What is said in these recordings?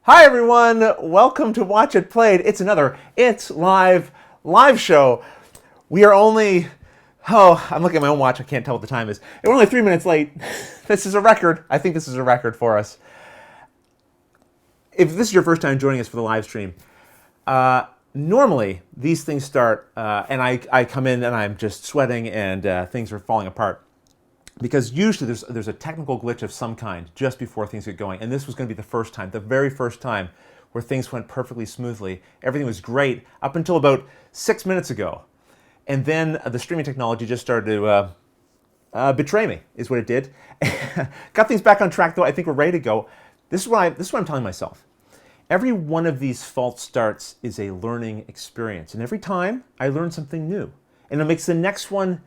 Hi everyone, welcome to Watch It Played. It's another It's Live show. We are only, I'm looking at my own watch, I can't tell what the time is. We're only 3 minutes late. This is a record. I think this is a record for us. If this is your first time joining us for the live stream, normally these things start and I come in and I'm just sweating and things are falling apart. Because usually there's a technical glitch of some kind just before things get going. And this was going to be the first time, the very first time, where things went perfectly smoothly. Everything was great up until about 6 minutes ago. And then the streaming technology just started to betray me, is what it did. Got things back on track, though. I think we're ready to go. This is what I'm telling myself. Every one of these false starts is a learning experience. And every time, I learn something new. And it makes the next one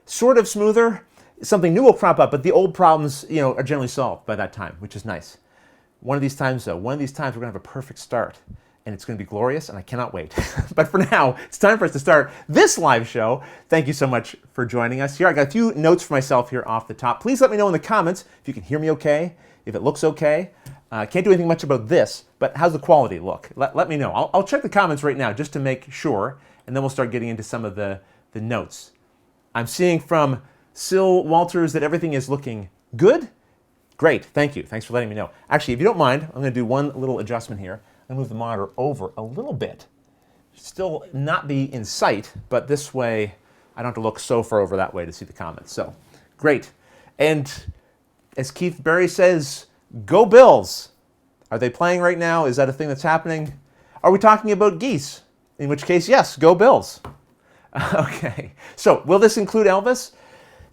sort of smoother. Something new will crop up, but the old problems, are generally solved by that time, which is nice. One of these times, though, we're going to have a perfect start, and it's going to be glorious, and I cannot wait. But for now, it's time for us to start this live show. Thank you so much for joining us here. I got a few notes for myself here off the top. Please let me know in the comments if you can hear me okay, if it looks okay. Can't do anything much about this, but how's the quality look? Let me know. I'll check the comments right now just to make sure, and then we'll start getting into some of the notes. I'm seeing from Sil Walters that everything is looking good. Great, thank you. Thanks for letting me know. Actually, if you don't mind, I'm going to do one little adjustment here. I'm going to move the monitor over a little bit. Still not be in sight, but this way I don't have to look so far over that way to see the comments. So, great. And as Keith Berry says, go Bills. Are they playing right now? Is that a thing that's happening? Are we talking about geese? In which case, yes, go Bills. Okay, so will this include Elvis?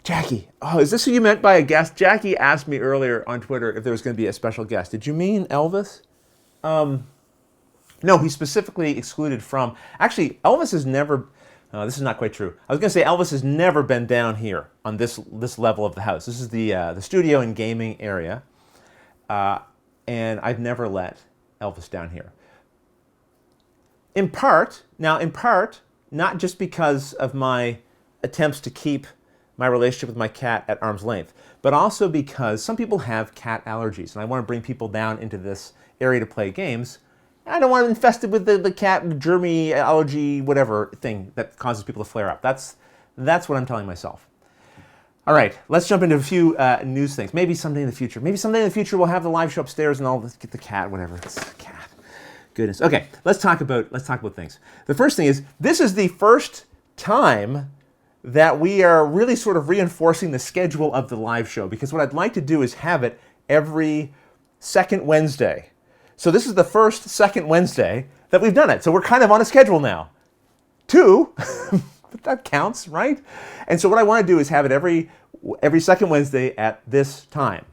Jackie, is this who you meant by a guest? Jackie asked me earlier on Twitter if there was going to be a special guest. Did you mean Elvis? No, he's specifically excluded from... Actually, Elvis has never... this is not quite true. I was going to say Elvis has never been down here on this level of the house. This is the studio and gaming area, and I've never let Elvis down here. In part, not just because of my attempts to keep my relationship with my cat at arm's length, but also because some people have cat allergies, and I want to bring people down into this area to play games. I don't want them infested with the cat germy allergy, whatever thing that causes people to flare up. That's what I'm telling myself. All right, let's jump into a few news things. Maybe someday in the future. We'll have the live show upstairs and I'll get the cat, whatever. It's a cat. Goodness. Okay, let's talk about things. The first thing is, this is the first time that we are really sort of reinforcing the schedule of the live show, because what I'd like to do is have it every second Wednesday. So this is the first second Wednesday that we've done it. So we're kind of on a schedule now. 2, but that counts, right? And so what I want to do is have it every second Wednesday at this time.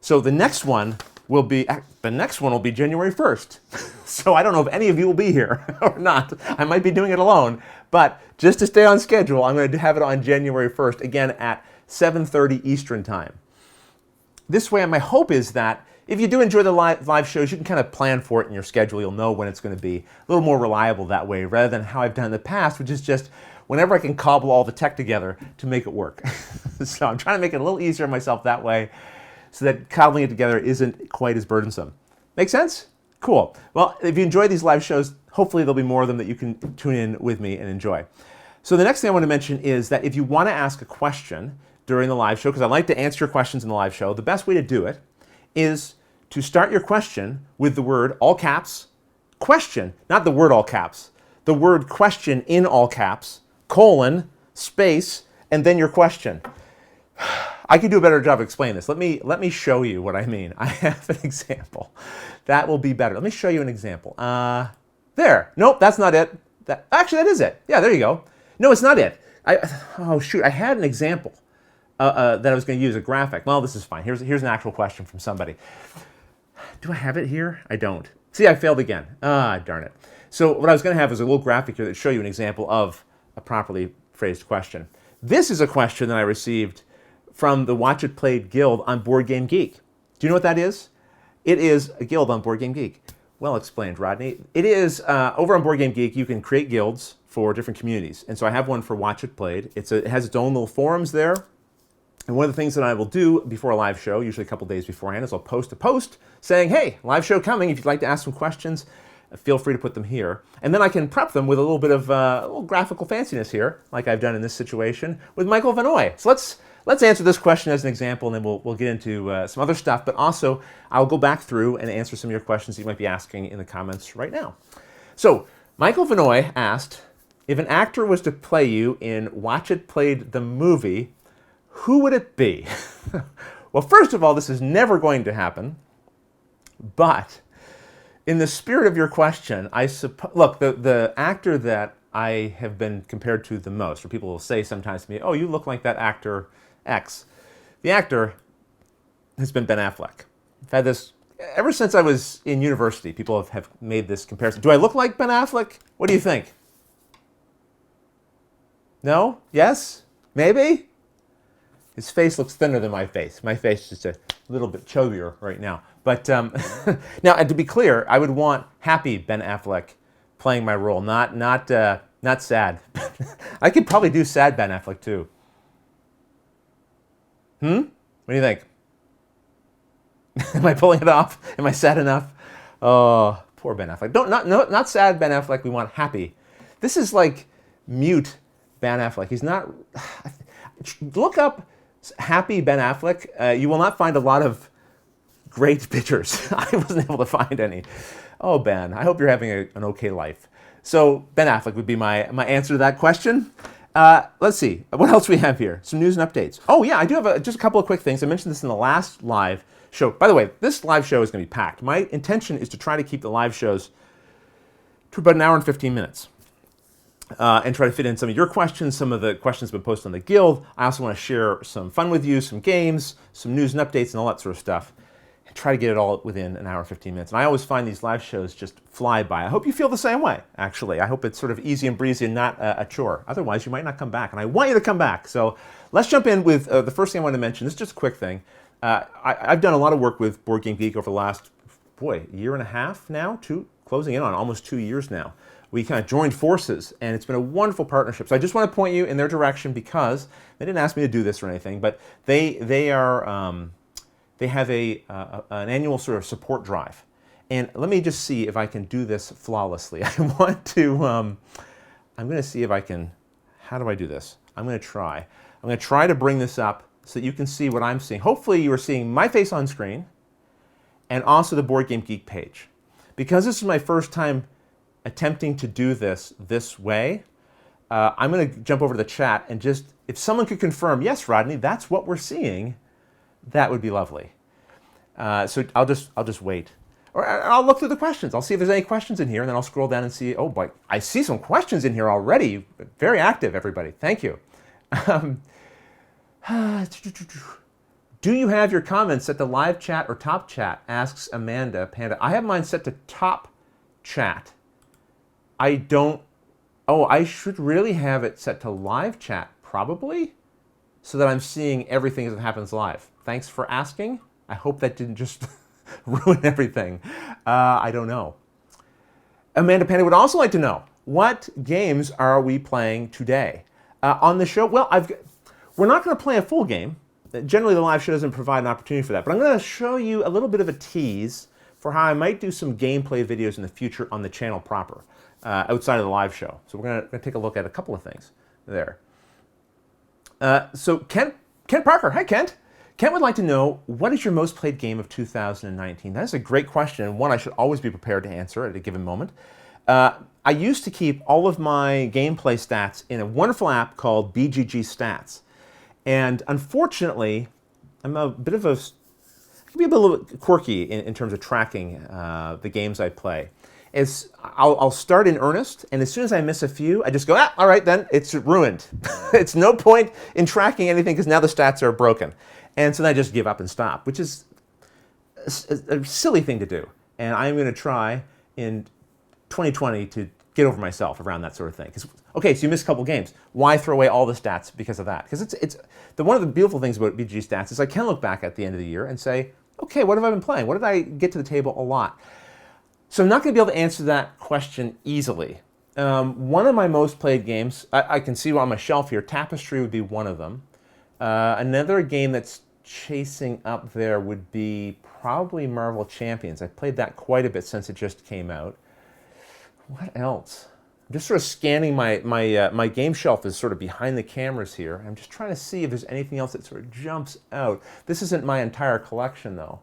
So the next one will be January 1st. So I don't know if any of you will be here or not. I might be doing it alone. But just to stay on schedule, I'm going to have it on January 1st, again at 7:30 Eastern Time. This way, my hope is that if you do enjoy the live shows, you can kind of plan for it in your schedule. You'll know when it's going to be a little more reliable that way, rather than how I've done in the past, which is just whenever I can cobble all the tech together to make it work. So I'm trying to make it a little easier on myself that way, so that cobbling it together isn't quite as burdensome. Make sense? Cool. Well, if you enjoy these live shows, hopefully there'll be more of them that you can tune in with me and enjoy. So the next thing I want to mention is that if you want to ask a question during the live show, because I like to answer your questions in the live show, the best way to do it is to start your question with the word, all caps, question, not the word all caps, the word question in all caps, colon, space, and then your question. I could do a better job of explaining this. Let me show you what I mean. I have an example. That will be better. Let me show you an example. There. Nope, that's not it. Actually, that is it. Yeah, there you go. No, it's not it. Oh, shoot. I had an example that I was going to use, a graphic. Well, this is fine. Here's an actual question from somebody. Do I have it here? I don't. See, I failed again. Darn it. So what I was going to have is a little graphic here that show you an example of a properly phrased question. This is a question that I received from the Watch It Played Guild on Board Game Geek. Do you know what that is? It is a guild on Board Game Geek. Well explained, Rodney. It is, over on Board Game Geek, you can create guilds for different communities. And so I have one for Watch It Played. It has its own little forums there. And one of the things that I will do before a live show, usually a couple days beforehand, is I'll post a post saying, hey, live show coming. If you'd like to ask some questions, feel free to put them here. And then I can prep them with a little bit of a little graphical fanciness here, like I've done in this situation with Michael Vanoy. So let's answer this question as an example, and then we'll get into some other stuff. But also, I'll go back through and answer some of your questions that you might be asking in the comments right now. So Michael Vanoy asked, if an actor was to play you in Watch It Played the movie, who would it be? Well, first of all, this is never going to happen. But in the spirit of your question, I suppose, look, the actor that I have been compared to the most, or people will say sometimes to me, oh, you look like that actor X. The actor has been Ben Affleck. I've had this ever since I was in university. People have made this comparison. Do I look like Ben Affleck? What do you think? No? Yes? Maybe? His face looks thinner than my face. My face is just a little bit chubbier right now. But now, and to be clear, I would want happy Ben Affleck playing my role, not sad. I could probably do sad Ben Affleck too. What do you think? Am I pulling it off? Am I sad enough? Oh, poor Ben Affleck. Not sad Ben Affleck. We want happy. This is like mute Ben Affleck. He's not. Look up happy Ben Affleck. You will not find a lot of great pictures. I wasn't able to find any. Oh, Ben, I hope you're having an okay life. So Ben Affleck would be my answer to that question. Let's see. What else we have here? Some news and updates. Oh, yeah, I do have just a couple of quick things. I mentioned this in the last live show. By the way, this live show is going to be packed. My intention is to try to keep the live shows to about an hour and 15 minutes. And try to fit in some of your questions, some of the questions have been posted on the Guild. I also want to share some fun with you, some games, some news and updates, and all that sort of stuff. And try to get it all within an hour and 15 minutes. And I always find these live shows just fly by. I hope you feel the same way, actually. I hope it's sort of easy and breezy and not a chore. Otherwise, you might not come back. And I want you to come back. So let's jump in with the first thing I want to mention. This is just a quick thing. I've done a lot of work with Board Game Geek over the last, year and a half now, closing in on almost 2 years now. We kind of joined forces, and it's been a wonderful partnership. So I just want to point you in their direction because they didn't ask me to do this or anything, but they have an annual sort of support drive. And let me just see if I can do this flawlessly. I want to, I'm going to see if I can, how do I do this? I'm going to try. I'm going to try to bring this up so that you can see what I'm seeing. Hopefully you are seeing my face on screen and also the Board Game Geek page. Because this is my first time attempting to do this way, I'm going to jump over to the chat and just, if someone could confirm, yes, Rodney, that's what we're seeing, that would be lovely. So I'll just wait. Or I'll look through the questions. I'll see if there's any questions in here, and then I'll scroll down and see, oh boy, I see some questions in here already. Very active, everybody. Thank you. Do you have your comments set to live chat or top chat? Asks Amanda Panda. I have mine set to top chat. I don't, I should really have it set to live chat, probably, so that I'm seeing everything as it happens live. Thanks for asking. I hope that didn't just ruin everything. I don't know. Amanda Panda would also like to know, what games are we playing today? On the show, well, we're not going to play a full game. Generally, the live show doesn't provide an opportunity for that, but I'm going to show you a little bit of a tease for how I might do some gameplay videos in the future on the channel proper. Outside of the live show. So we're going to take a look at a couple of things there. So Kent Parker, hi Kent. Kent would like to know, what is your most played game of 2019? That is a great question, and one I should always be prepared to answer at a given moment. I used to keep all of my gameplay stats in a wonderful app called BGG Stats. And unfortunately, I'm a bit of a little bit quirky in terms of tracking the games I play. I'll start in earnest, and as soon as I miss a few, I just go, all right, then it's ruined. It's no point in tracking anything because now the stats are broken. And so then I just give up and stop, which is a silly thing to do. And I'm going to try in 2020 to get over myself around that sort of thing. Okay, so you missed a couple games. Why throw away all the stats because of that? Because one of the beautiful things about BGG Stats is I can look back at the end of the year and say, okay, what have I been playing? What did I get to the table a lot? So I'm not going to be able to answer that question easily. One of my most played games, I can see on my shelf here, Tapestry would be one of them. Another game that's chasing up there would be probably Marvel Champions. I've played that quite a bit since it just came out. What else? I'm just sort of scanning my game shelf is sort of behind the cameras here. I'm just trying to see if there's anything else that sort of jumps out. This isn't my entire collection though.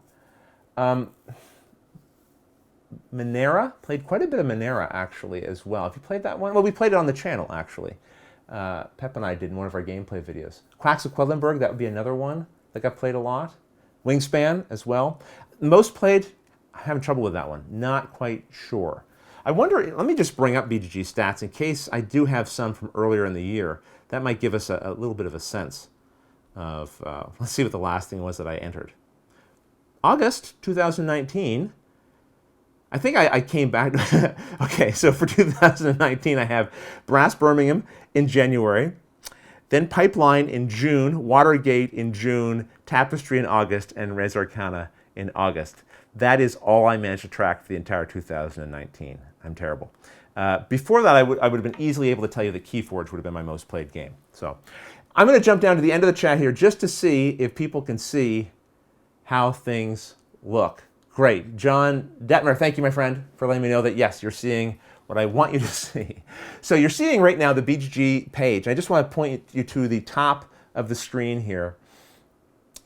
Monera, played quite a bit of Monera actually as well. Have you played that one? Well, we played it on the channel actually. Pep and I did in one of our gameplay videos. Quacks of Quedlinburg, that would be another one that got played a lot. Wingspan as well. Most played, I'm having trouble with that one. Not quite sure. I wonder, let me just bring up BGG stats in case I do have some from earlier in the year. That might give us a little bit of a sense of, let's see what the last thing was that I entered. August 2019. I think I came back. Okay, so for 2019, I have Brass Birmingham in January, then Pipeline in June, Watergate in June, Tapestry in August, and Res Arcana in August. That is all I managed to track for the entire 2019. I'm terrible. Before that, I would have been easily able to tell you that Keyforge would have been my most played game. So I'm going to jump down to the end of the chat here just to see if people can see how things look. Great. John Detmer, thank you, my friend, for letting me know that, yes, you're seeing what I want you to see. So you're seeing right now the BGG page. I just want to point you to the top of the screen here.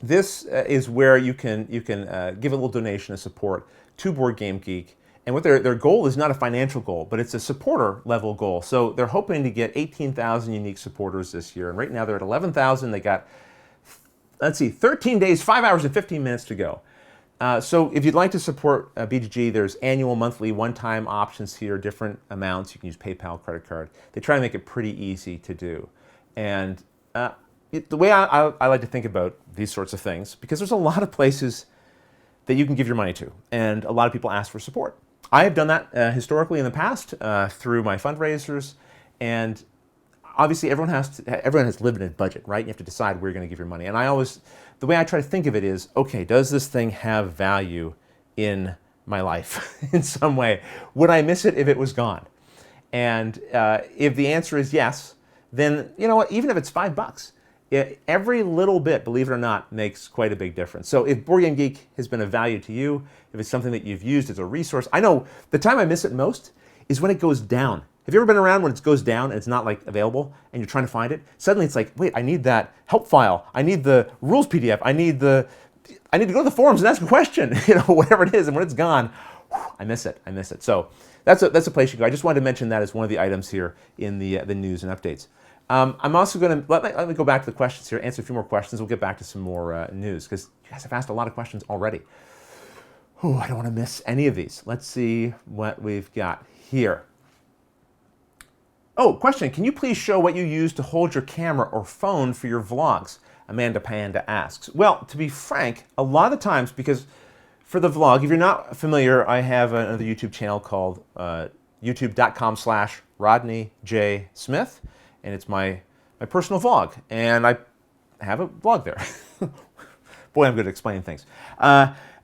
This is where you can give a little donation of support to Board Game Geek. And what their goal is not a financial goal, but it's a supporter level goal. So they're hoping to get 18,000 unique supporters this year. And right now they're at 11,000. They got, let's see, 13 days, 5 hours and 15 minutes to go. So if you'd like to support BGG, there's annual, monthly, one-time options here, different amounts. You can use PayPal, credit card. They try to make it pretty easy to do. And the way I like to think about these sorts of things, because there's a lot of places that you can give your money to, and a lot of people ask for support. I have done that historically in the past through my fundraisers, and obviously everyone has limited budget, right? You have to decide where you're going to give your money. And the way I try to think of it is, okay, does this thing have value in my life in some way? Would I miss it if it was gone? And if the answer is yes, then you know what? Even if it's $5, every little bit, believe it or not, makes quite a big difference. So if Board Game Geek has been of value to you, if it's something that you've used as a resource, I know the time I miss it most is when it goes down. Have you ever been around when it goes down and it's not like available and you're trying to find it? Suddenly it's like, wait, I need that help file. I need the rules PDF. I need to go to the forums and ask a question, whatever it is. And when it's gone, I miss it. So that's a place you go. I just wanted to mention that as one of the items here in the news and updates. I'm also going to, let me go back to the questions here, answer a few more questions. We'll get back to some more news because you guys have asked a lot of questions already. I don't want to miss any of these. Let's see what we've got here. Oh, question. Can you please show what you use to hold your camera or phone for your vlogs? Amanda Panda asks. Well, to be frank, a lot of the times, because for the vlog, if you're not familiar, I have another YouTube channel called youtube.com/Rodney J. Smith, and it's my personal vlog, and I have a vlog there. Boy, I'm good at explaining things.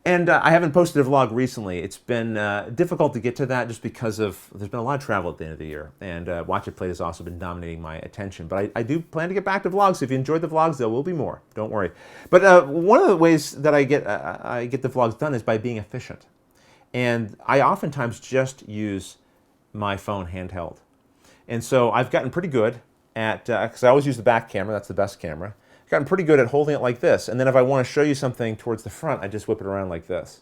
And I haven't posted a vlog recently. It's been difficult to get to that just because there's been a lot of travel at the end of the year. And Watch It Play has also been dominating my attention. But I do plan to get back to vlogs. If you enjoyed the vlogs, there will be more. Don't worry. But one of the ways that I get the vlogs done is by being efficient. And I oftentimes just use my phone handheld. And so I've gotten pretty good at, because I always use the back camera, that's the best camera. I've gotten pretty good at holding it like this. And then if I want to show you something towards the front, I just whip it around like this.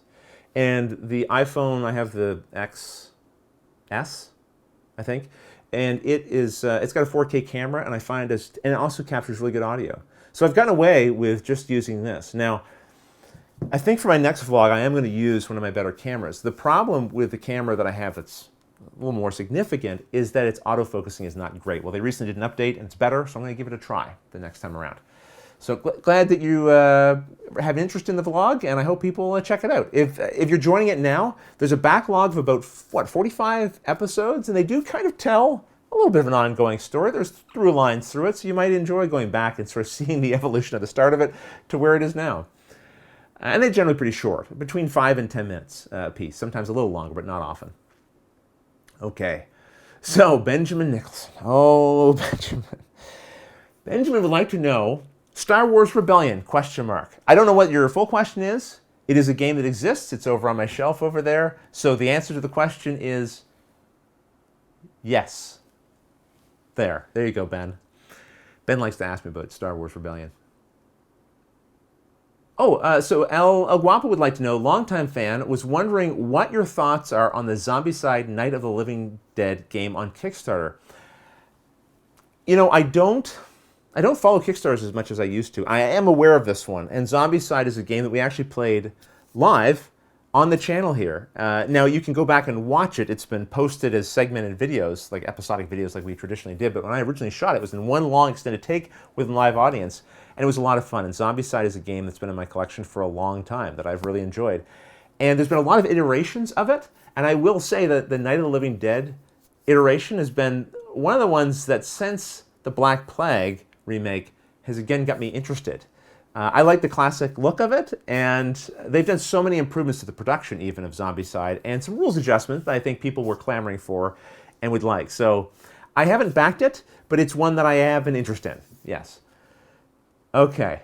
And the iPhone, I have the XS, I think. And it's got a 4K camera, and I find and it also captures really good audio. So I've gotten away with just using this. Now, I think for my next vlog, I am going to use one of my better cameras. The problem with the camera that I have that's a little more significant is that its autofocusing is not great. Well, they recently did an update, and it's better, so I'm going to give it a try the next time around. So glad that you have an interest in the vlog, and I hope people check it out. If you're joining it now, there's a backlog of about, 45 episodes, and they do kind of tell a little bit of an ongoing story. There's through lines through it, so you might enjoy going back and sort of seeing the evolution of the start of it to where it is now. And they're generally pretty short, between 5 and 10 minutes a piece, sometimes a little longer, but not often. Okay, so Benjamin Nicholson. Oh, Benjamin. Benjamin would like to know Star Wars Rebellion, question mark. I don't know what your full question is. It is a game that exists. It's over on my shelf over there. So the answer to the question is yes. There you go, Ben. Ben likes to ask me about Star Wars Rebellion. Oh, so El Guapo would like to know, longtime fan, was wondering what your thoughts are on the Zombicide Night of the Living Dead game on Kickstarter. You know, I don't follow Kickstarters as much as I used to. I am aware of this one, and Zombicide is a game that we actually played live on the channel here. Now, you can go back and watch it. It's been posted as segmented videos, like episodic videos like we traditionally did, but when I originally shot it, it was in one long extended take with a live audience, and it was a lot of fun. And Zombicide is a game that's been in my collection for a long time that I've really enjoyed. And there's been a lot of iterations of it, and I will say that the Night of the Living Dead iteration has been one of the ones that, since the Black Plague remake, has again got me interested. I like the classic look of it, and they've done so many improvements to the production even of Zombicide, and some rules adjustments that I think people were clamoring for and would like. So I haven't backed it, but it's one that I have an interest in, yes. Okay.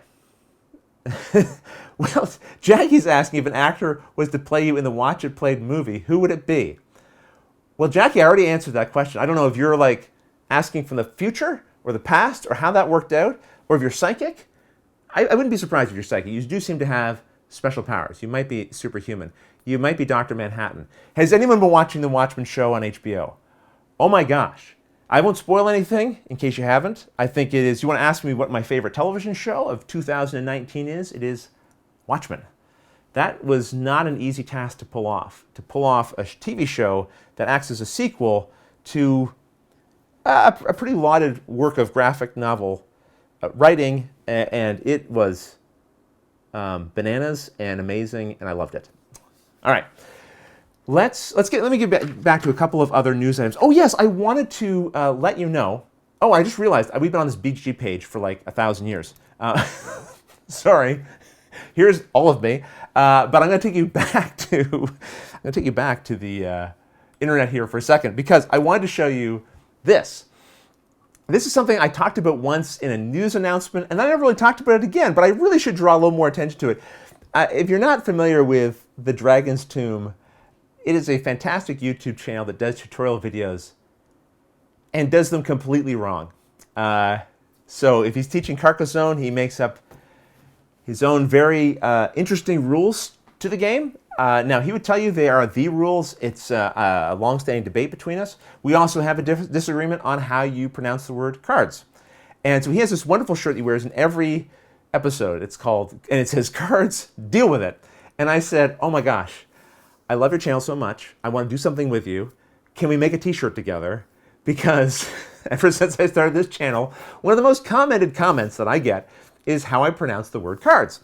Well, Jackie's asking if an actor was to play you in the Watch It Played movie, who would it be? Well, Jackie, I already answered that question. I don't know if you're like asking from the future or the past or how that worked out, or if you're psychic. I wouldn't be surprised if you're psychic. You do seem to have special powers. You might be superhuman. You might be Dr. Manhattan. Has anyone been watching The Watchmen show on HBO? Oh my gosh. I won't spoil anything in case you haven't. I think it is, you want to ask me what my favorite television show of 2019 is? It is Watchmen. That was not an easy task to pull off a TV show that acts as a sequel to a pretty lauded work of graphic novel writing, and it was bananas and amazing, and I loved it. All right, let me get back to a couple of other news items. Oh yes, I wanted to let you know. Oh, I just realized we've been on this BGG page for like 1,000 years. Sorry, here's all of me, but I'm going to take you back to the internet here for a second, because I wanted to show you this. This is something I talked about once in a news announcement, and I never really talked about it again, but I really should draw a little more attention to it. If you're not familiar with The Dragon's Tomb, it is a fantastic YouTube channel that does tutorial videos and does them completely wrong. So if he's teaching Carcassonne, he makes up his own very interesting rules to the game. Now, he would tell you they are the rules. It's a long-standing debate between us. We also have a disagreement on how you pronounce the word cards. And so he has this wonderful shirt he wears in every episode. It's called, and it says, "Cards, deal with it." And I said, oh my gosh, I love your channel so much. I want to do something with you. Can we make a t-shirt together? Because ever since I started this channel, one of the most commented comments that I get is how I pronounce the word cards.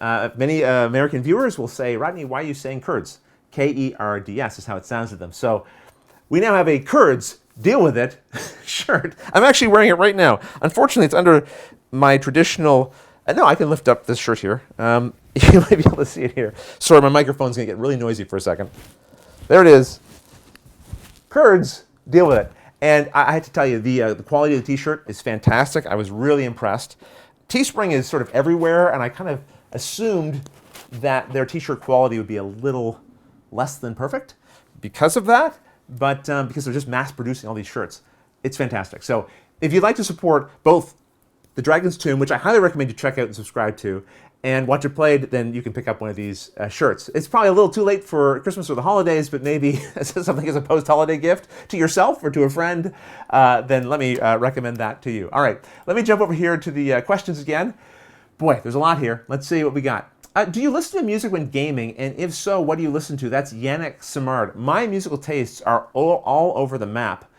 Many American viewers will say, "Rodney, why are you saying Kurds?" K-E-R-D-S is how it sounds to them. So we now have a Kurds, deal with it shirt. I'm actually wearing it right now. Unfortunately, it's under my traditional... no, I can lift up this shirt here. You might be able to see it here. Sorry, my microphone's going to get really noisy for a second. There it is. Kurds, deal with it. And I had to tell you, the quality of the t-shirt is fantastic. I was really impressed. Teespring is sort of everywhere, and I kind of assumed that their t-shirt quality would be a little less than perfect because of that, but because they're just mass producing all these shirts. It's fantastic. So if you'd like to support both The Dragon's Tomb, which I highly recommend you check out and subscribe to, and Watch It Played, then you can pick up one of these shirts. It's probably a little too late for Christmas or the holidays, but maybe something as a post-holiday gift to yourself or to a friend, then let me recommend that to you. All right, let me jump over here to the questions again. Boy, there's a lot here. Let's see what we got. Do you listen to music when gaming? And if so, what do you listen to? That's Yannick Simard. My musical tastes are all over the map.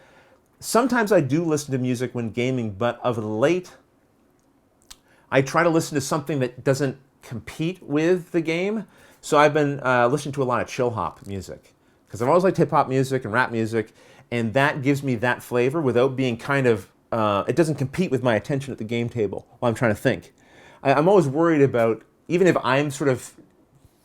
Sometimes I do listen to music when gaming, but of late, I try to listen to something that doesn't compete with the game. So I've been listening to a lot of chill hop music, because I've always liked hip hop music and rap music, and that gives me that flavor without being kind of, it doesn't compete with my attention at the game table while I'm trying to think. I'm always worried about, even if I'm sort of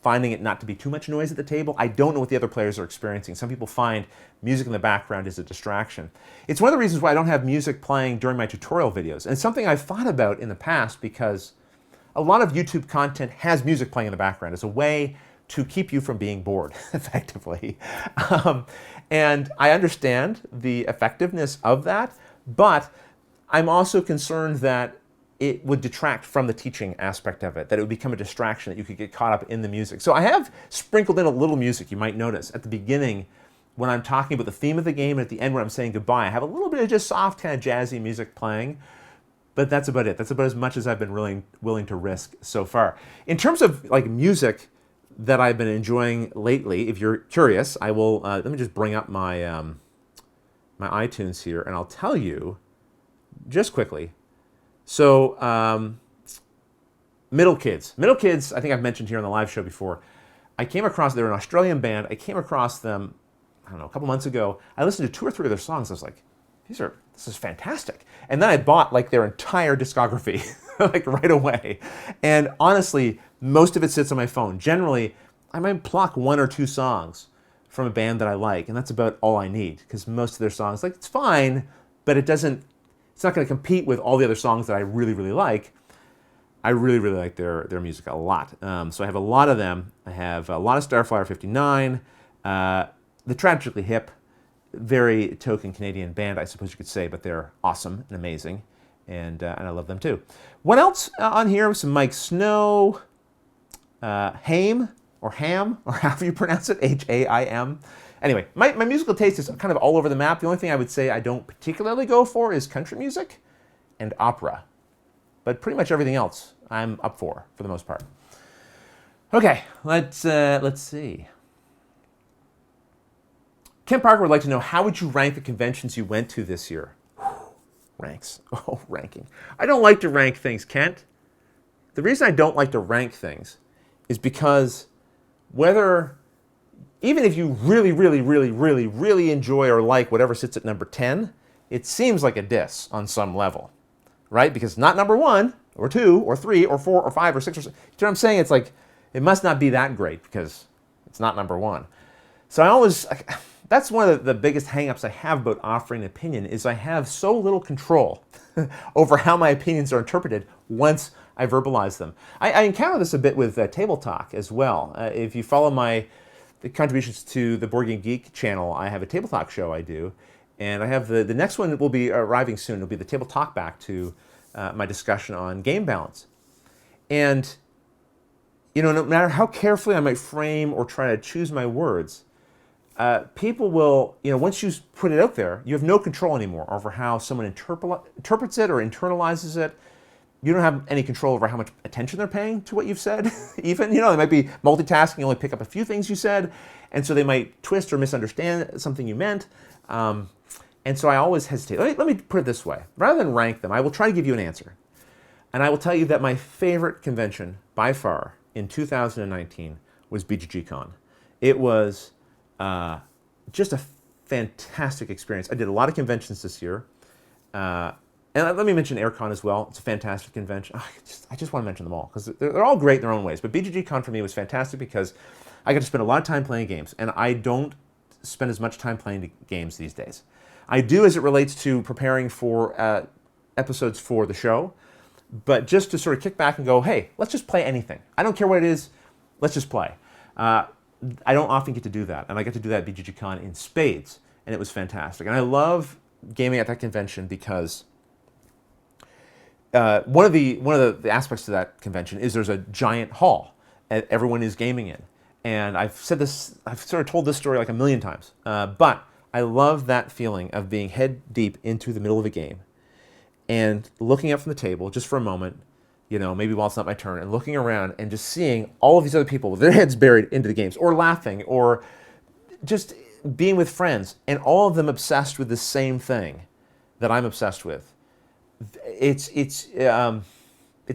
finding it not to be too much noise at the table. I don't know what the other players are experiencing. Some people find music in the background is a distraction. It's one of the reasons why I don't have music playing during my tutorial videos. And it's something I've thought about in the past because a lot of YouTube content has music playing in the background as a way to keep you from being bored, effectively. And I understand the effectiveness of that, but I'm also concerned that it would detract from the teaching aspect of it, that it would become a distraction, that you could get caught up in the music. So I have sprinkled in a little music, you might notice, at the beginning when I'm talking about the theme of the game, and at the end when I'm saying goodbye. I have a little bit of just soft, kind of jazzy music playing, but that's about it. That's about as much as I've been willing to risk so far. In terms of like music that I've been enjoying lately, if you're curious, I will, let me just bring up my, my iTunes here, and I'll tell you just quickly. So, Middle Kids. Middle Kids, I think I've mentioned here on the live show before. I came across, they're an Australian band. I came across them, I don't know, a couple months ago. I listened to 2 or 3 of their songs. I was like, this is fantastic. And then I bought like their entire discography, like right away. And honestly, most of it sits on my phone. Generally, I might pluck 1 or 2 songs from a band that I like, and that's about all I need, because most of their songs, like, it's fine, but it's not going to compete with all the other songs that I really, really like. I really, really like their music a lot. So I have a lot of them. I have a lot of Starflyer 59, the Tragically Hip, very token Canadian band, I suppose you could say, but they're awesome and amazing, and I love them too. What else on here? Some Mike Snow, Haim, or Ham, or however you pronounce it, H-A-I-M. Anyway, my musical taste is kind of all over the map. The only thing I would say I don't particularly go for is country music and opera. But pretty much everything else I'm up for the most part. Okay, let's see. Ken Parker would like to know, how would you rank the conventions you went to this year? Ranks. Oh, ranking. I don't like to rank things, Kent. The reason I don't like to rank things is because even if you really, really, really, really, really enjoy or like whatever sits at number 10, it seems like a diss on some level, right? Because it's not number 1, or 2, or 3, or 4, or 5, or 6, or 7. You know what I'm saying? It's like, it must not be that great because it's not number 1. So that's one of the biggest hang-ups I have about offering an opinion, is I have so little control over how my opinions are interpreted once I verbalize them. I encounter this a bit with Table Talk as well. If you follow the contributions to the Board Game Geek channel, I have a Table Talk show I do, and I have the next one that will be arriving soon. It'll be the Table Talk back to my discussion on game balance. And, you know, no matter how carefully I might frame or try to choose my words, people will, you know, once you put it out there, you have no control anymore over how someone interprets it or internalizes it. You don't have any control over how much attention they're paying to what you've said, even. You know, they might be multitasking, only pick up a few things you said, and so they might twist or misunderstand something you meant. And so I always hesitate. Let me put it this way. Rather than rank them, I will try to give you an answer. And I will tell you that my favorite convention, by far, in 2019 was BGG-Con. It was just a fantastic experience. I did a lot of conventions this year. And let me mention AirCon as well. It's a fantastic convention. I just want to mention them all because they're all great in their own ways. But BGG-Con for me was fantastic because I got to spend a lot of time playing games, and I don't spend as much time playing games these days. I do as it relates to preparing for episodes for the show, but just to sort of kick back and go, hey, let's just play anything. I don't care what it is. Let's just play. I don't often get to do that, and I got to do that at BGG-Con in spades, and it was fantastic. And I love gaming at that convention because one of the aspects to that convention is there's a giant hall that everyone is gaming in. And I've sort of told this story like a million times, but I love that feeling of being head deep into the middle of a game and looking up from the table just for a moment, you know, maybe while it's not my turn, and looking around and just seeing all of these other people with their heads buried into the games, or laughing, or just being with friends, and all of them obsessed with the same thing that I'm obsessed with. It's the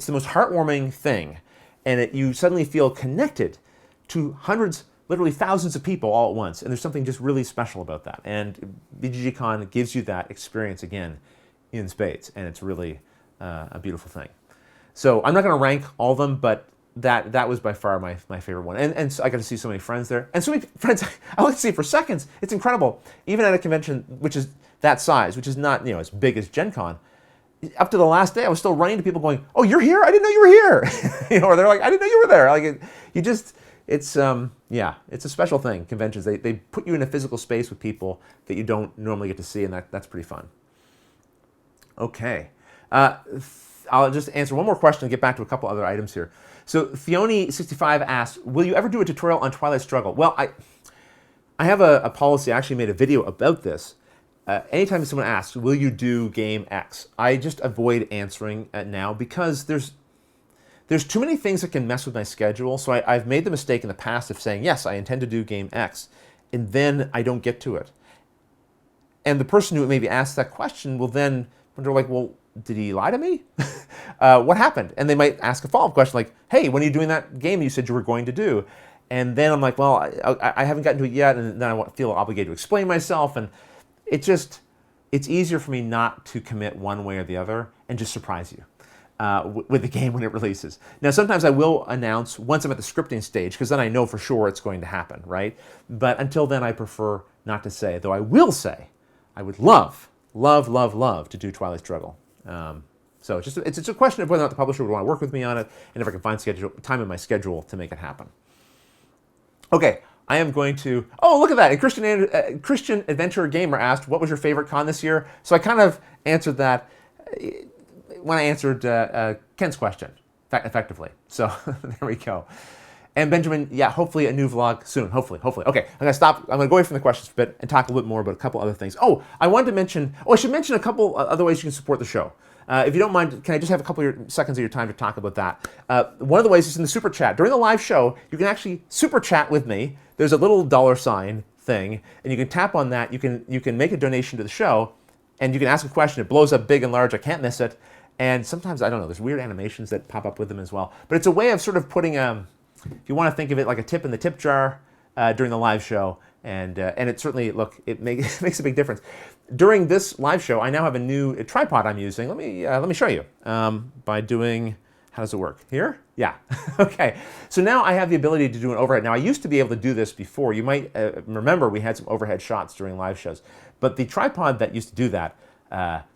most heartwarming thing, and you suddenly feel connected to hundreds, literally thousands of people all at once, and there's something just really special about that. And BGG-Con gives you that experience again in spades, and it's really a beautiful thing. So I'm not going to rank all of them, but that was by far my favorite one. And so I got to see so many friends there. And so many friends I like to see for seconds. It's incredible. Even at a convention which is that size, which is not, as big as Gen Con, up to the last day I was still running to people going, "Oh, you're here? I didn't know you were here." Or they're like, "I didn't know you were there." Like it's a special thing, conventions. They put you in a physical space with people that you don't normally get to see, and that's pretty fun. Okay. I'll just answer one more question and get back to a couple other items here. So Theoni65 asks, will you ever do a tutorial on Twilight Struggle? Well, I have a policy. I actually made a video about this. Anytime someone asks, will you do game X? I just avoid answering now because there's too many things that can mess with my schedule. So I've made the mistake in the past of saying, yes, I intend to do game X, and then I don't get to it. And the person who maybe asked that question will then wonder, like, well, did he lie to me? What happened? And they might ask a follow-up question like, hey, when are you doing that game you said you were going to do? And then I'm like, well, I haven't gotten to it yet, and then I feel obligated to explain myself, and it's easier for me not to commit one way or the other and just surprise you with the game when it releases. Now, sometimes I will announce once I'm at the scripting stage, because then I know for sure it's going to happen, right? But until then, I prefer not to say, though I will say I would love to do Twilight Struggle. So it's a question of whether or not the publisher would want to work with me on it, and if I can find time in my schedule to make it happen. Okay, I am going to. Oh, look at that! And Christian Adventurer Gamer asked, "What was your favorite con this year?" So I kind of answered that when I answered Ken's question effectively. So there we go. And Benjamin, yeah, hopefully a new vlog soon. Hopefully. Okay, I'm gonna stop. I'm gonna go away from the questions a bit and talk a little bit more about a couple other things. Oh, I wanted to mention. Oh, I should mention a couple other ways you can support the show. If you don't mind, can I just have a couple of seconds of your time to talk about that? One of the ways is in the super chat. During the live show, you can actually super chat with me. There's a little $ thing, and you can tap on that. You can make a donation to the show, and you can ask a question. It blows up big and large. I can't miss it. And sometimes, I don't know, there's weird animations that pop up with them as well. But it's a way of sort of putting if you want to think of it like a tip in the tip jar during the live show, and it certainly, look, it makes a big difference. During this live show, I now have a new tripod I'm using. Let me show you by doing. How does it work? Here? Yeah. Okay. So now I have the ability to do an overhead. Now I used to be able to do this before. You might remember we had some overhead shots during live shows, but the tripod that used to do that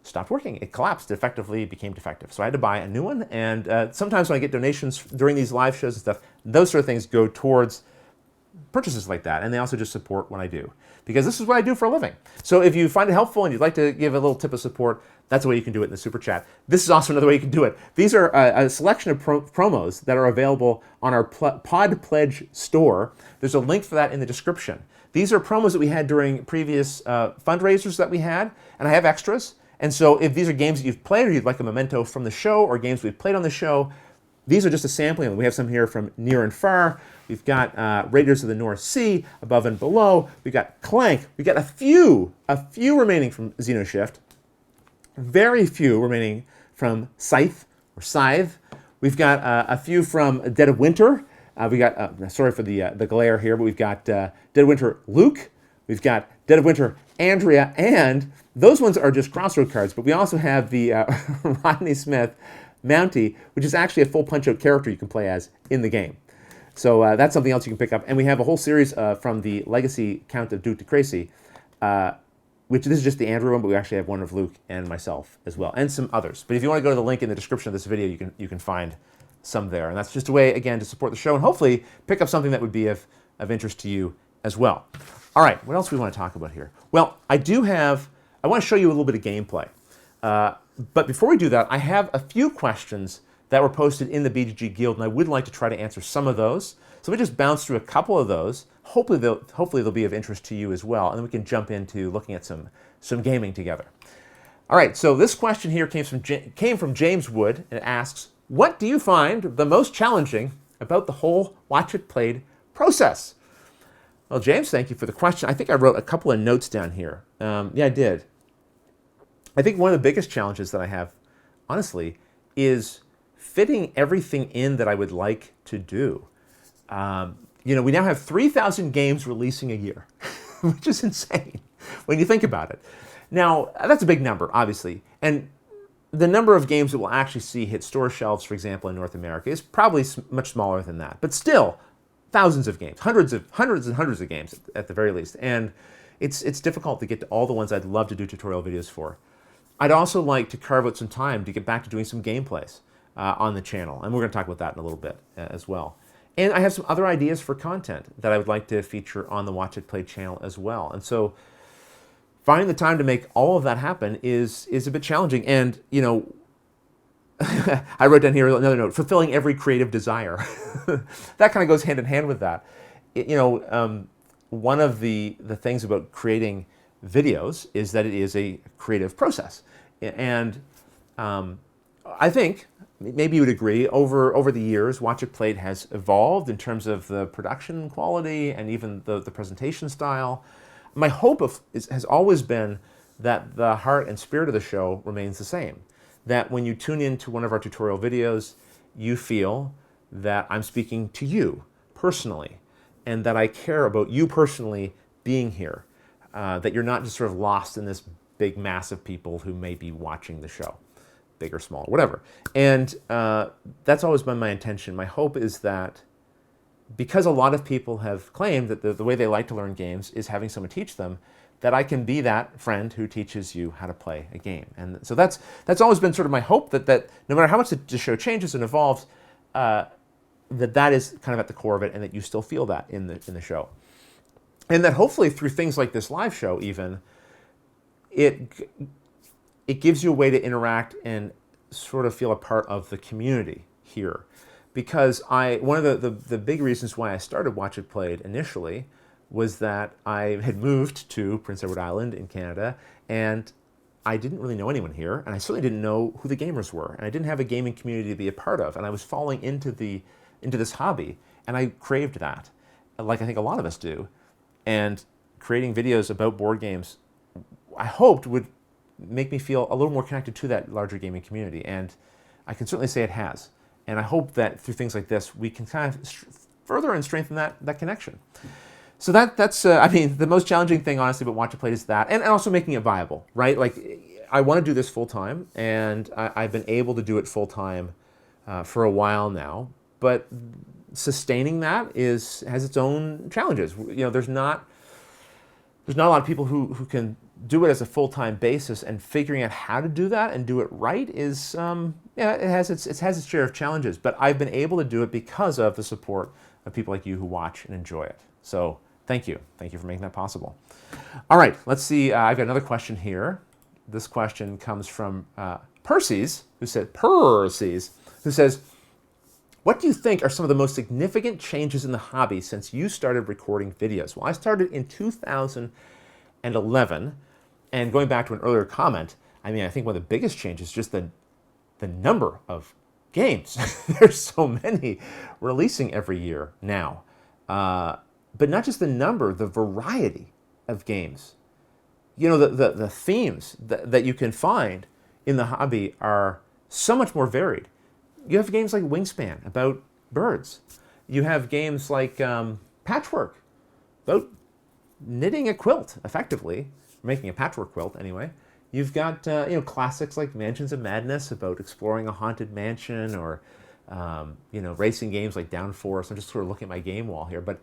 stopped working. It collapsed, effectively became defective. So I had to buy a new one, and sometimes when I get donations during these live shows and stuff, those sort of things go towards purchases like that, and they also just support what I do, because this is what I do for a living. So if you find it helpful and you'd like to give a little tip of support, that's the way you can do it in the super chat. This is also another way you can do it. These are a selection of promos that are available on our Pod Pledge store. There's a link for that in the description. These are promos that we had during previous fundraisers that we had, and I have extras. And so if these are games that you've played or you'd like a memento from the show or games we've played on the show, these are just a sampling. We have some here from Near and Far. We've got Raiders of the North Sea, Above and Below. We've got Clank. We've got a few remaining from Xenoshift. Very few remaining from Scythe or Scythe. We've got a few from Dead of Winter. We got, sorry for the glare here, but we've got Dead of Winter Luke. We've got Dead of Winter Andrea, and those ones are just crossroad cards, but we also have the Rodney Smith Mountie, which is actually a full Punch-Out character you can play as in the game. So that's something else you can pick up. And we have a whole series from the Legacy Count of Duke de Crécy, which this is just the Andrew one, but we actually have one of Luke and myself as well, and some others. But if you want to go to the link in the description of this video, you can find some there. And that's just a way, again, to support the show and hopefully pick up something that would be of interest to you as well. All right, what else do we want to talk about here? Well, I want to show you a little bit of gameplay. But before we do that, I have a few questions that were posted in the BGG Guild, and I would like to try to answer some of those. So let me just bounce through a couple of those. Hopefully they'll be of interest to you as well, and then we can jump into looking at some gaming together. All right, so this question here came from James Wood, and it asks, what do you find the most challenging about the whole Watch It Played process? Well, James, thank you for the question. I think I wrote a couple of notes down here. Yeah, I did. I think one of the biggest challenges that I have, honestly, is fitting everything in that I would like to do. We now have 3,000 games releasing a year, which is insane when you think about it. Now, that's a big number, obviously. And the number of games that we'll actually see hit store shelves, for example, in North America is probably much smaller than that. But still, thousands of games, hundreds and hundreds of games at the very least. And it's difficult to get to all the ones I'd love to do tutorial videos for. I'd also like to carve out some time to get back to doing some gameplays on the channel. And we're going to talk about that in a little bit as well. And I have some other ideas for content that I would like to feature on the Watch It Play channel as well. And so finding the time to make all of that happen is a bit challenging. And, you know, I wrote down here another note, fulfilling every creative desire. That kind of goes hand in hand with that. One of the things about creating videos is that it is a creative process. And I think, maybe you would agree, over the years, Watch It Played has evolved in terms of the production quality and even the presentation style. My hope has always been that the heart and spirit of the show remains the same. That when you tune into one of our tutorial videos, you feel that I'm speaking to you personally, and that I care about you personally being here. That you're not just sort of lost in this big mass of people who may be watching the show, big or small, whatever. And that's always been my intention. My hope is that because a lot of people have claimed that the way they like to learn games is having someone teach them, that I can be that friend who teaches you how to play a game. And so that's always been sort of my hope, that no matter how much the show changes and evolves, that is kind of at the core of it, and that you still feel that in the show. And that hopefully through things like this live show even, it gives you a way to interact and sort of feel a part of the community here. Because one of the big reasons why I started Watch It Played initially was that I had moved to Prince Edward Island in Canada, and I didn't really know anyone here, and I certainly didn't know who the gamers were, and I didn't have a gaming community to be a part of, and I was falling into this hobby, and I craved that, like I think a lot of us do. And creating videos about board games, I hoped would make me feel a little more connected to that larger gaming community, and I can certainly say it has. And I hope that through things like this, we can kind of further and strengthen that connection. So that's the most challenging thing, honestly, about Watch It Played is that, and also making it viable, right? Like, I want to do this full time, and I've been able to do it full time for a while now, but sustaining that has its own challenges. You know, there's not a lot of people who can do it as a full-time basis, and figuring out how to do that and do it right is, it has its share of challenges. But I've been able to do it because of the support of people like you who watch and enjoy it. So thank you for making that possible. All right, let's see. I've got another question here. This question comes from Percy's, who says, what do you think are some of the most significant changes in the hobby since you started recording videos? Well, I started in 2011, and going back to an earlier comment, I think one of the biggest changes is just the number of games. There's so many releasing every year now. But not just the number, the variety of games. You know, the themes that you can find in the hobby are so much more varied. You have games like Wingspan, about birds. You have games like Patchwork, about knitting a quilt, effectively, making a patchwork quilt anyway. You've got classics like Mansions of Madness, about exploring a haunted mansion, or racing games like Downforce. I'm just sort of looking at my game wall here, but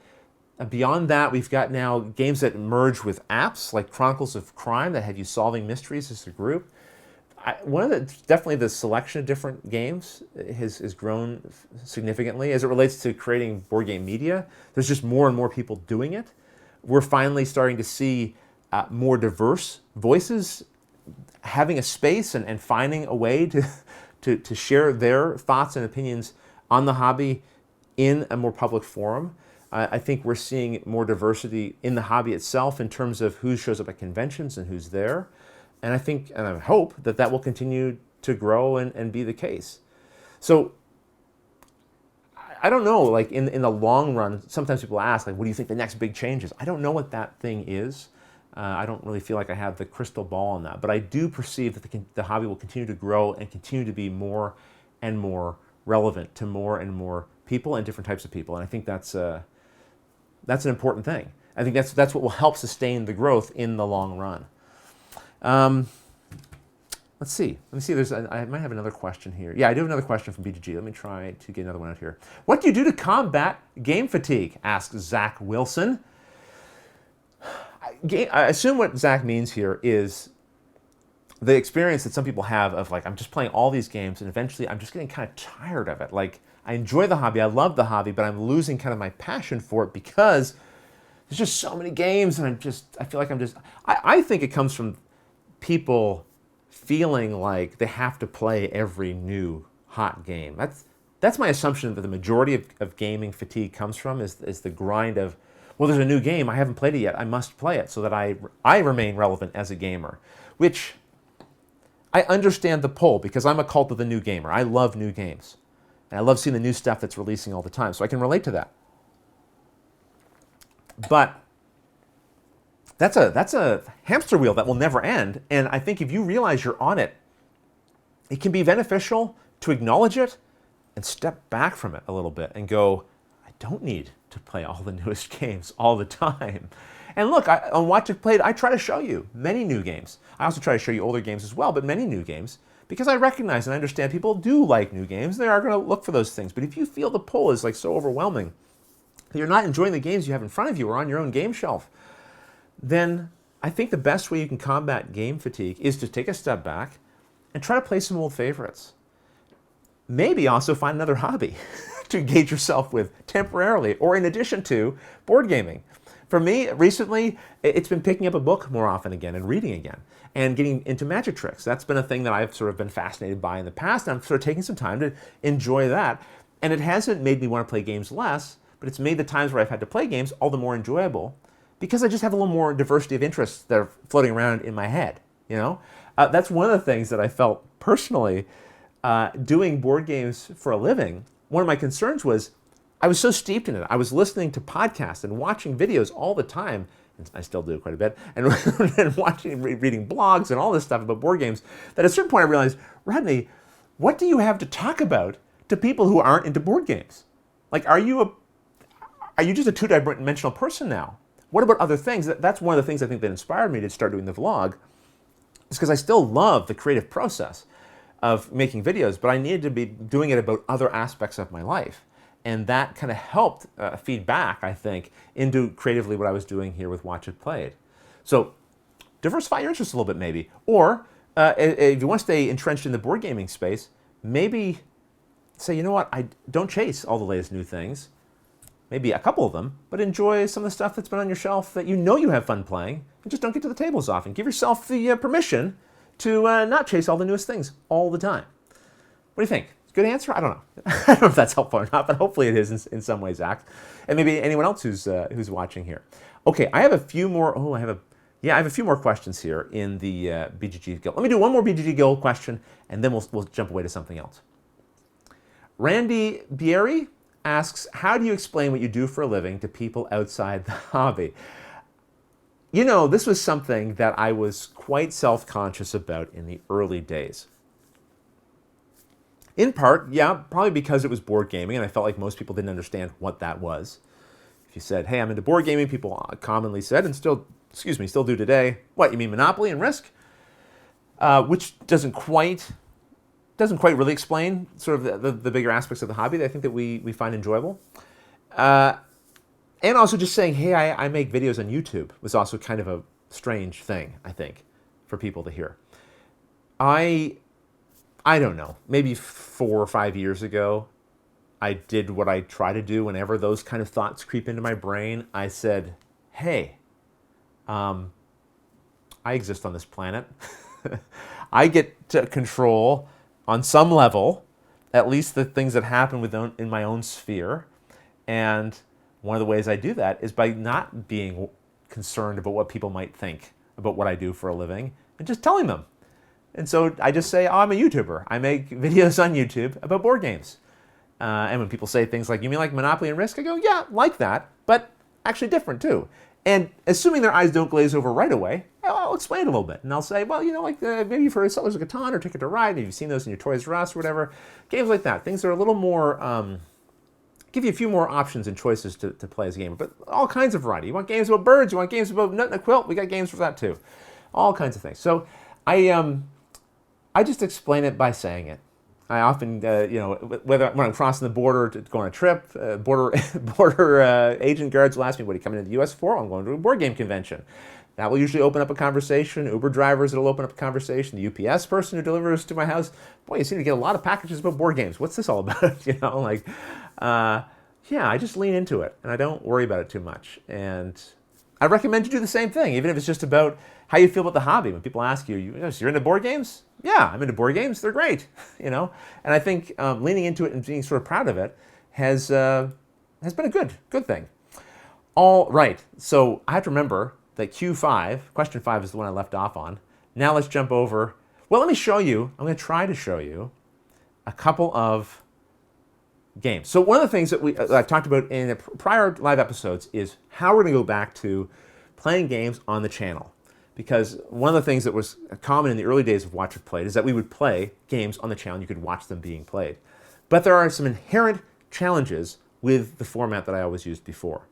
beyond that, we've got now games that merge with apps like Chronicles of Crime that have you solving mysteries as a group. Definitely the selection of different games has grown significantly as it relates to creating board game media. There's just more and more people doing it. We're finally starting to see more diverse voices having a space and finding a way to share their thoughts and opinions on the hobby in a more public forum. I think we're seeing more diversity in the hobby itself in terms of who shows up at conventions and who's there. And I think, and I hope, that will continue to grow and be the case. So, I don't know, like in the long run, sometimes people ask, like, what do you think the next big change is? I don't know what that thing is. I don't really feel like I have the crystal ball on that. But I do perceive that the hobby will continue to grow and continue to be more and more relevant to more and more people and different types of people. And I think that's an important thing. I think that's what will help sustain the growth in the long run. let's see. Let me see. I might have another question here. Yeah, I do have another question from BGG. Let me try to get another one out here. What do you do to combat game fatigue? Asks Zach Wilson. I assume what Zach means here is the experience that some people have of like, I'm just playing all these games and eventually I'm just getting kind of tired of it. Like, I enjoy the hobby, I love the hobby, but I'm losing kind of my passion for it because there's just so many games and I feel like I think it comes from people feeling like they have to play every new hot game. That's my assumption that the majority of gaming fatigue comes from is the grind of, well, there's a new game, I haven't played it yet, I must play it so that I remain relevant as a gamer, which I understand the pull because I'm a cult of the new gamer. I love new games. And I love seeing the new stuff that's releasing all the time, so I can relate to that. But that's a hamster wheel that will never end, and I think if you realize you're on it, it can be beneficial to acknowledge it and step back from it a little bit and go, I don't need to play all the newest games all the time. And look, on Watch It Played, I try to show you many new games. I also try to show you older games as well, but many new games, because I recognize and understand people do like new games. They are going to look for those things. But if you feel the pull is like so overwhelming that you're not enjoying the games you have in front of you or on your own game shelf, then I think the best way you can combat game fatigue is to take a step back and try to play some old favorites. Maybe also find another hobby to engage yourself with temporarily or in addition to board gaming. For me, recently, it's been picking up a book more often again and reading again and getting into magic tricks. That's been a thing that I've sort of been fascinated by in the past, and I'm sort of taking some time to enjoy that. And it hasn't made me want to play games less, but it's made the times where I've had to play games all the more enjoyable because I just have a little more diversity of interests that are floating around in my head, you know? That's one of the things that I felt personally doing board games for a living. One of my concerns was I was so steeped in it. I was listening to podcasts and watching videos all the time, and I still do quite a bit, and reading blogs and all this stuff about board games, that at a certain point I realized, Rodney, what do you have to talk about to people who aren't into board games? Like, are you just a two-dimensional person now? What about other things? That's one of the things I think that inspired me to start doing the vlog, is because I still love the creative process of making videos, but I needed to be doing it about other aspects of my life. And that kind of helped feed back, I think, into creatively what I was doing here with Watch It Played. So diversify your interests a little bit maybe. Or if you want to stay entrenched in the board gaming space, maybe say, you know what, I don't chase all the latest new things. Maybe a couple of them, but enjoy some of the stuff that's been on your shelf that you know you have fun playing, and just don't get to the tables often. Give yourself the permission to not chase all the newest things all the time. What do you think? Good answer? I don't know. I don't know if that's helpful or not, but hopefully it is in some ways, Zach. And maybe anyone else who's watching here. Okay, I have a few more. I have a few more questions here in the BGG Guild. Let me do one more BGG Guild question, and then we'll jump away to something else. Randy Bieri asks, how do you explain what you do for a living to people outside the hobby? You know, this was something that I was quite self-conscious about in the early days. In part, yeah, probably because it was board gaming, and I felt like most people didn't understand what that was. If you said, hey, I'm into board gaming, people commonly said, and still do today, what, you mean Monopoly and Risk? Which doesn't quite really explain sort of the bigger aspects of the hobby that I think that we find enjoyable. And also just saying, hey, I make videos on YouTube was also kind of a strange thing, I think, for people to hear. I don't know, maybe 4 or 5 years ago, I did what I try to do whenever those kind of thoughts creep into my brain. I said, hey, I exist on this planet. I get to control, on some level, at least the things that happen in my own sphere. And one of the ways I do that is by not being concerned about what people might think about what I do for a living and just telling them. And so I just say, oh, I'm a YouTuber. I make videos on YouTube about board games. And when people say things like, you mean like Monopoly and Risk? I go, yeah, like that, but actually different too. And assuming their eyes don't glaze over right away, I'll explain it a little bit. And I'll say, well, you know, like maybe you've heard of Settlers of Catan or Ticket to Ride, maybe you've seen those in your Toys R Us or whatever. Games like that, things that are a little more, give you a few more options and choices to play as a gamer, but all kinds of variety. You want games about birds, you want games about nut and a quilt, we got games for that too. All kinds of things. So I I just explain it by saying it. I often, whether when I'm crossing the border to go on a trip, border agent guards will ask me, what are you coming to the U.S. for? I'm going to a board game convention. That will usually open up a conversation. Uber drivers, it'll open up a conversation. The UPS person who delivers to my house, boy, you seem to get a lot of packages about board games. What's this all about? Yeah, I just lean into it, and I don't worry about it too much. And I recommend you do the same thing, even if it's just about how you feel about the hobby. When people ask you, you're into board games? Yeah, I'm into board games. They're great, And I think leaning into it and being sort of proud of it has been a good thing. All right, so I have to remember that Q5, question 5 is the one I left off on. Now let's jump over. Well, let me show you. I'm going to try to show you a couple of games. So one of the things that I've talked about in the prior live episodes is how we're going to go back to playing games on the channel. Because one of the things that was common in the early days of Watch It Played is that we would play games on the channel and you could watch them being played. But there are some inherent challenges with the format that I always used before.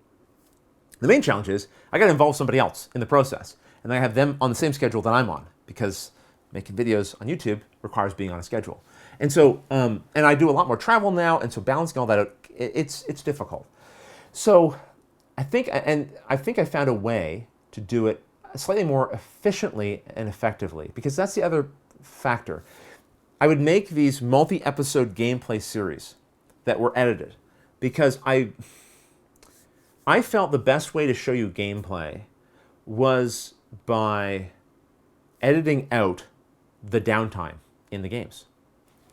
The main challenge is I got to involve somebody else in the process, and I have them on the same schedule that I'm on, because making videos on YouTube requires being on a schedule. And so, and I do a lot more travel now, and so balancing all that out, it's difficult. So I think I found a way to do it slightly more efficiently and effectively, because that's the other factor. I would make these multi-episode gameplay series that were edited, because I felt the best way to show you gameplay was by editing out the downtime in the games.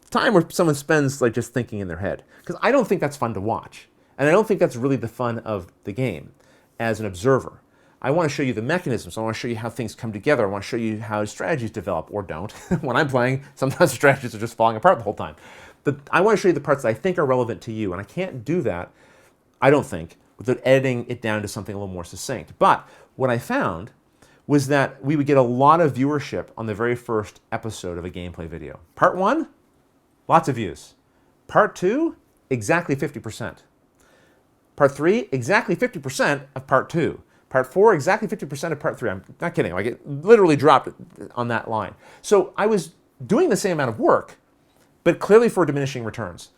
Time where someone spends just thinking in their head. Because I don't think that's fun to watch. And I don't think that's really the fun of the game as an observer. I want to show you the mechanisms. I want to show you how things come together. I want to show you how strategies develop, or don't. When I'm playing, sometimes strategies are just falling apart the whole time. But I want to show you the parts that I think are relevant to you. And I can't do that, I don't think, without editing it down to something a little more succinct. But what I found was that we would get a lot of viewership on the very first episode of a gameplay video. Part 1, lots of views. Part 2, exactly 50%. Part 3, exactly 50% of Part 2. Part 4, exactly 50% of Part 3. I'm not kidding. It literally dropped on that line. So I was doing the same amount of work, but clearly for diminishing returns.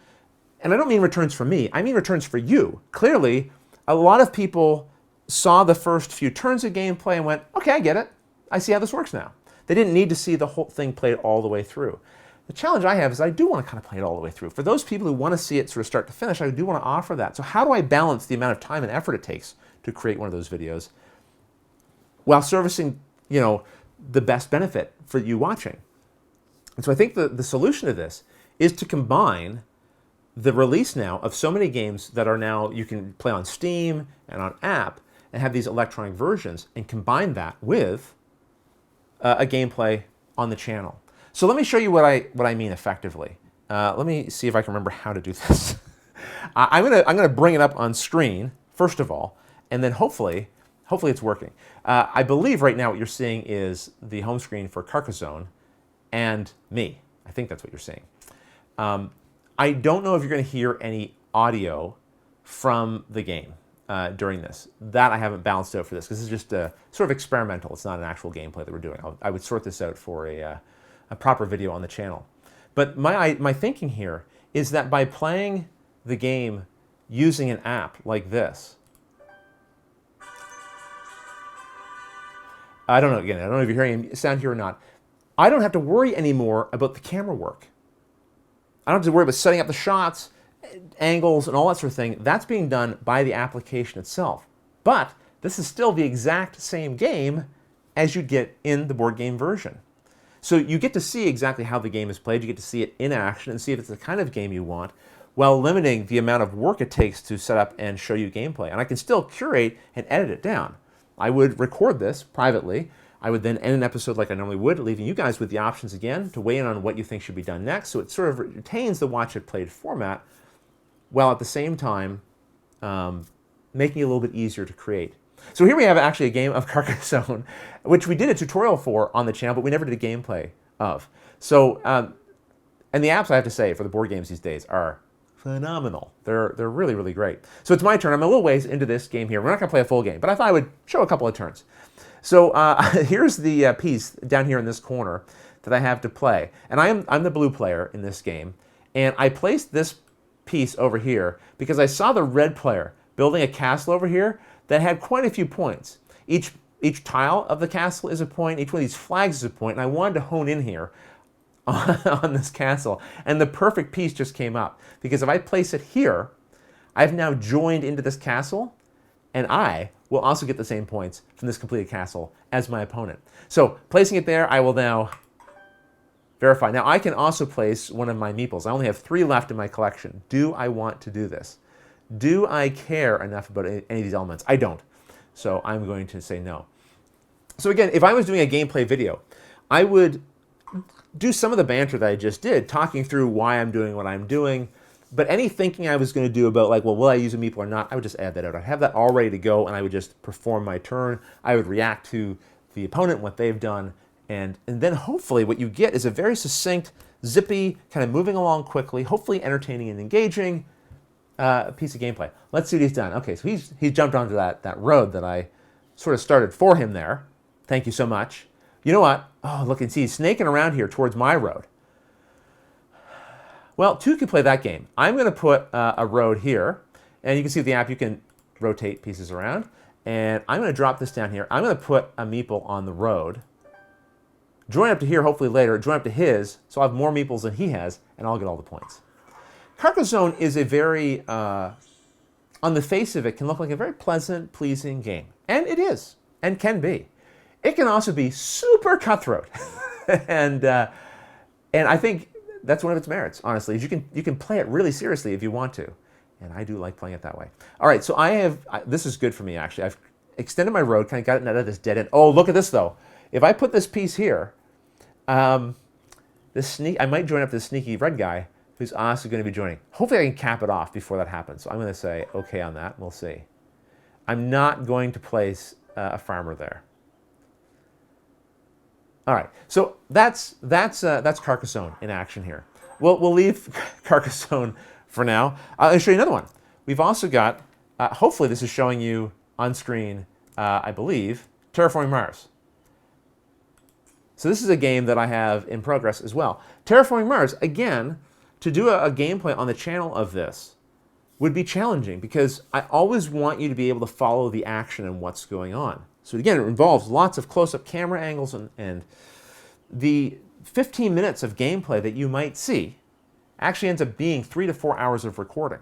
And I don't mean returns for me. I mean returns for you. Clearly, a lot of people saw the first few turns of gameplay and went, okay, I get it. I see how this works now. They didn't need to see the whole thing played all the way through. The challenge I have is I do want to kind of play it all the way through. For those people who want to see it sort of start to finish, I do want to offer that. So how do I balance the amount of time and effort it takes to create one of those videos while servicing, the best benefit for you watching? And so I think the solution to this is to combine the release now of so many games that are now you can play on Steam and on app and have these electronic versions, and combine that with a gameplay on the channel. So let me show you what I mean effectively. Let me see if I can remember how to do this. I'm gonna bring it up on screen first of all, and then hopefully it's working. I believe right now what you're seeing is the home screen for Carcassonne and me. I think that's what you're seeing. I don't know if you're going to hear any audio from the game during this. That I haven't balanced out for this, because this is just sort of experimental. It's not an actual gameplay that we're doing. I would sort this out for a proper video on the channel. But my thinking here is that by playing the game using an app like this, I don't know if you're hearing sound here or not. I don't have to worry anymore about the camera work. I don't have to worry about setting up the shots, angles, and all that sort of thing. That's being done by the application itself. But this is still the exact same game as you get in the board game version. So you get to see exactly how the game is played. You get to see it in action and see if it's the kind of game you want, while limiting the amount of work it takes to set up and show you gameplay. And I can still curate and edit it down. I would record this privately. I would then end an episode like I normally would, leaving you guys with the options again to weigh in on what you think should be done next. So it sort of retains the Watch It Played format, while at the same time making it a little bit easier to create. So here we have actually a game of Carcassonne, which we did a tutorial for on the channel, but we never did a gameplay of. So, and the apps, I have to say, for the board games these days are phenomenal. They're really, really great. So it's my turn. I'm a little ways into this game here. We're not going to play a full game, but I thought I would show a couple of turns. So here's the piece down here in this corner. that I have to play. And I'm the blue player in this game. And I placed this piece over here because I saw the red player building a castle over here that had quite a few points. Each tile of the castle is a point, each one of these flags is a point, and I wanted to hone in here on this castle. And the perfect piece just came up, because if I place it here, I've now joined into this castle, and I will also get the same points from this completed castle as my opponent. So placing it there, I will now verify. Now I can also place one of my meeples. I only have 3 left in my collection. Do I want to do this? Do I care enough about any of these elements? I don't. So I'm going to say no. So again, if I was doing a gameplay video, I would do some of the banter that I just did, talking through why I'm doing what I'm doing. But any thinking I was going to do about, like, well, will I use a meeple or not, I would just add that out. I'd have that all ready to go, and I would just perform my turn. I would react to the opponent, what they've done, and then hopefully what you get is a very succinct, zippy, kind of moving along quickly, hopefully entertaining and engaging piece of gameplay. Let's see what he's done. Okay, so he's jumped onto that road that I sort of started for him there. Thank you so much. You know what? Oh, look and see, he's snaking around here towards my road. Well, 2 can play that game. I'm going to put a road here, and you can see with the app you can rotate pieces around. And I'm going to drop this down here. I'm going to put a meeple on the road. Join up to here, hopefully later. Join up to his, so I'll have more meeples than he has, and I'll get all the points. Carcassonne is a very, on the face of it, can look like a very pleasant, pleasing game. And it is, and can be. It can also be super cutthroat. and I think that's one of its merits, honestly, is you can play it really seriously if you want to. And I do like playing it that way. All right, so this is good for me, actually. I've extended my road, kind of got it out of this dead end. Oh, look at this, though. If I put this piece here, I might join up this sneaky red guy who's also going to be joining. Hopefully I can cap it off before that happens. So I'm going to say okay on that. We'll see. I'm not going to place a farmer there. All right, so that's Carcassonne in action here. We'll leave Carcassonne for now. I'll show you another one. We've also got, hopefully this is showing you on screen, I believe, Terraforming Mars. So this is a game that I have in progress as well. Terraforming Mars, again, to do a gameplay on the channel of this would be challenging because I always want you to be able to follow the action and what's going on. So again, it involves lots of close-up camera angles and the 15 minutes of gameplay that you might see actually ends up being 3 to 4 hours of recording.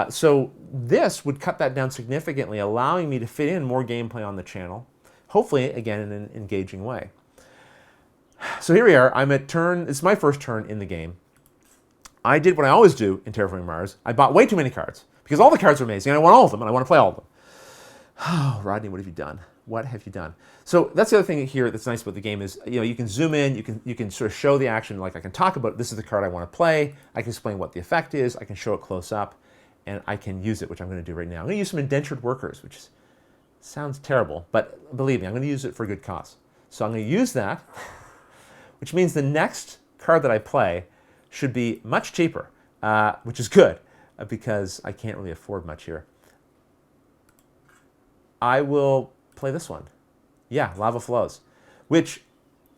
So this would cut that down significantly, allowing me to fit in more gameplay on the channel, hopefully, again, in an engaging way. So here we are. I'm at turn. It's my first turn in the game. I did what I always do in Terraforming Mars. I bought way too many cards because all the cards are amazing and I want all of them and I want to play all of them. Oh, Rodney, what have you done? What have you done? So that's the other thing here that's nice about the game is, you can zoom in, you can sort of show the action, like I can talk about this is the card I want to play, I can explain what the effect is, I can show it close up, and I can use it, which I'm going to do right now. I'm going to use some indentured workers, which sounds terrible, but believe me, I'm going to use it for a good cause. So I'm going to use that, which means the next card that I play should be much cheaper, which is good, because I can't really afford much here. I will play this one. Yeah, Lava Flows, which,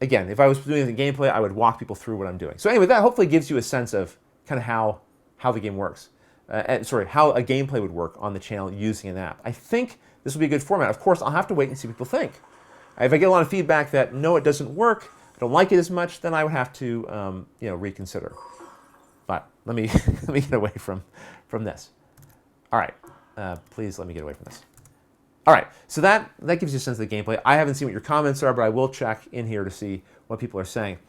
again, if I was doing the gameplay, I would walk people through what I'm doing. So anyway, that hopefully gives you a sense of kind of how the game works. How a gameplay would work on the channel using an app. I think this will be a good format. Of course, I'll have to wait and see what people think. If I get a lot of feedback that, no, it doesn't work, I don't like it as much, then I would have to reconsider. But let me let me get away from this. All right, please let me get away from this. All right, so that gives you a sense of the gameplay. I haven't seen what your comments are, but I will check in here to see what people are saying.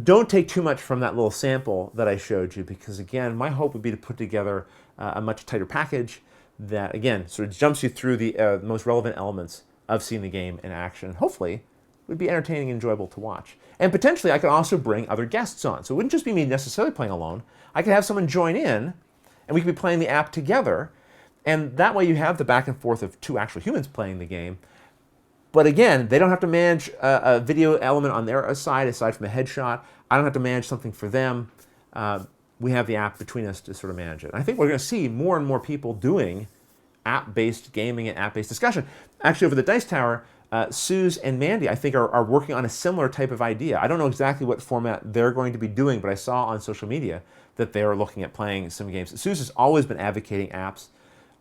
Don't take too much from that little sample that I showed you, because again, my hope would be to put together a much tighter package that, again, sort of jumps you through the most relevant elements of seeing the game in action. Hopefully, would be entertaining and enjoyable to watch. And potentially, I could also bring other guests on. So it wouldn't just be me necessarily playing alone. I could have someone join in, and we could be playing the app together. And that way you have the back and forth of 2 actual humans playing the game. But again, they don't have to manage a video element on their side, aside from a headshot. I don't have to manage something for them. We have the app between us to sort of manage it. And I think we're going to see more and more people doing app-based gaming and app-based discussion. Actually, over the Dice Tower, Suze and Mandy, I think, are working on a similar type of idea. I don't know exactly what format they're going to be doing, but I saw on social media that they are looking at playing some games. Suze has always been advocating apps.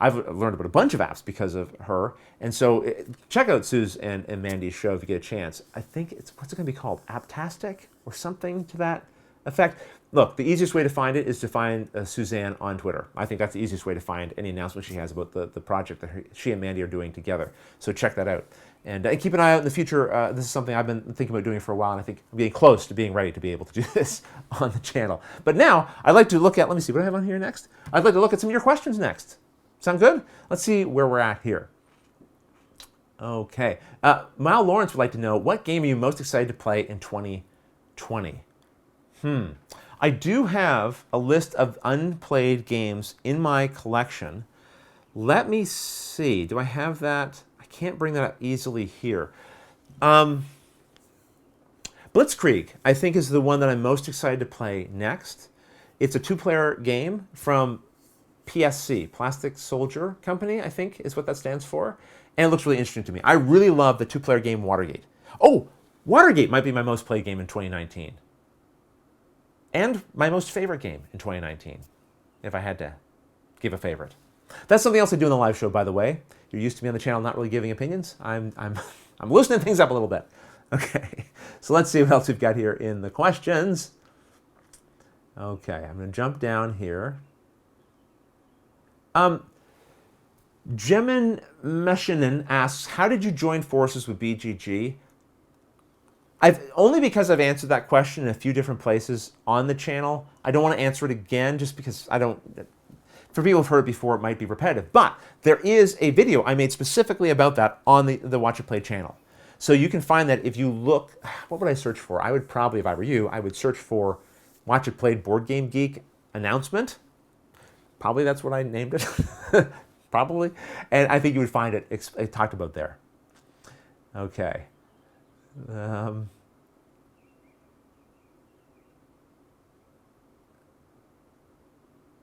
I've learned about a bunch of apps because of her. And so check out Suze and Mandy's show if you get a chance. I think what's it going to be called? Apptastic or something to that effect. Look, the easiest way to find it is to find Suzanne on Twitter. I think that's the easiest way to find any announcement she has about the project that she and Mandy are doing together. So check that out. And keep an eye out in the future. This is something I've been thinking about doing for a while, and I think I'm getting close to being ready to be able to do this on the channel. But now, I'd like to look at, let me see, what do I have on here next? I'd like to look at some of your questions next. Sound good? Let's see where we're at here. Okay. Mile Lawrence would like to know, what game are you most excited to play in 2020? I do have a list of unplayed games in my collection. Let me see. Do I have that? I can't bring that up easily here. Blitzkrieg, I think, is the one that I'm most excited to play next. It's a 2-player game from PSC, Plastic Soldier Company, I think is what that stands for. And it looks really interesting to me. I really love the 2-player game Watergate. Oh, Watergate might be my most played game in 2019. And my most favorite game in 2019, if I had to give a favorite. That's something else I do in the live show, by the way. You're used to me on the channel not really giving opinions. I'm loosening things up a little bit. Okay, so let's see what else we've got here in the questions. Okay, I'm going to jump down here. Jemin Meshinen asks, how did you join forces with BGG? Only because I've answered that question in a few different places on the channel. I don't want to answer it again just because for people who've heard it before, it might be repetitive. But there is a video I made specifically about that on the Watch It Play channel. So you can find that if you look, what would I search for? I would probably, if I were you, I would search for Watch It Played Board Game Geek announcement. Probably that's what I named it. Probably. And I think you would find it talked about there. Okay.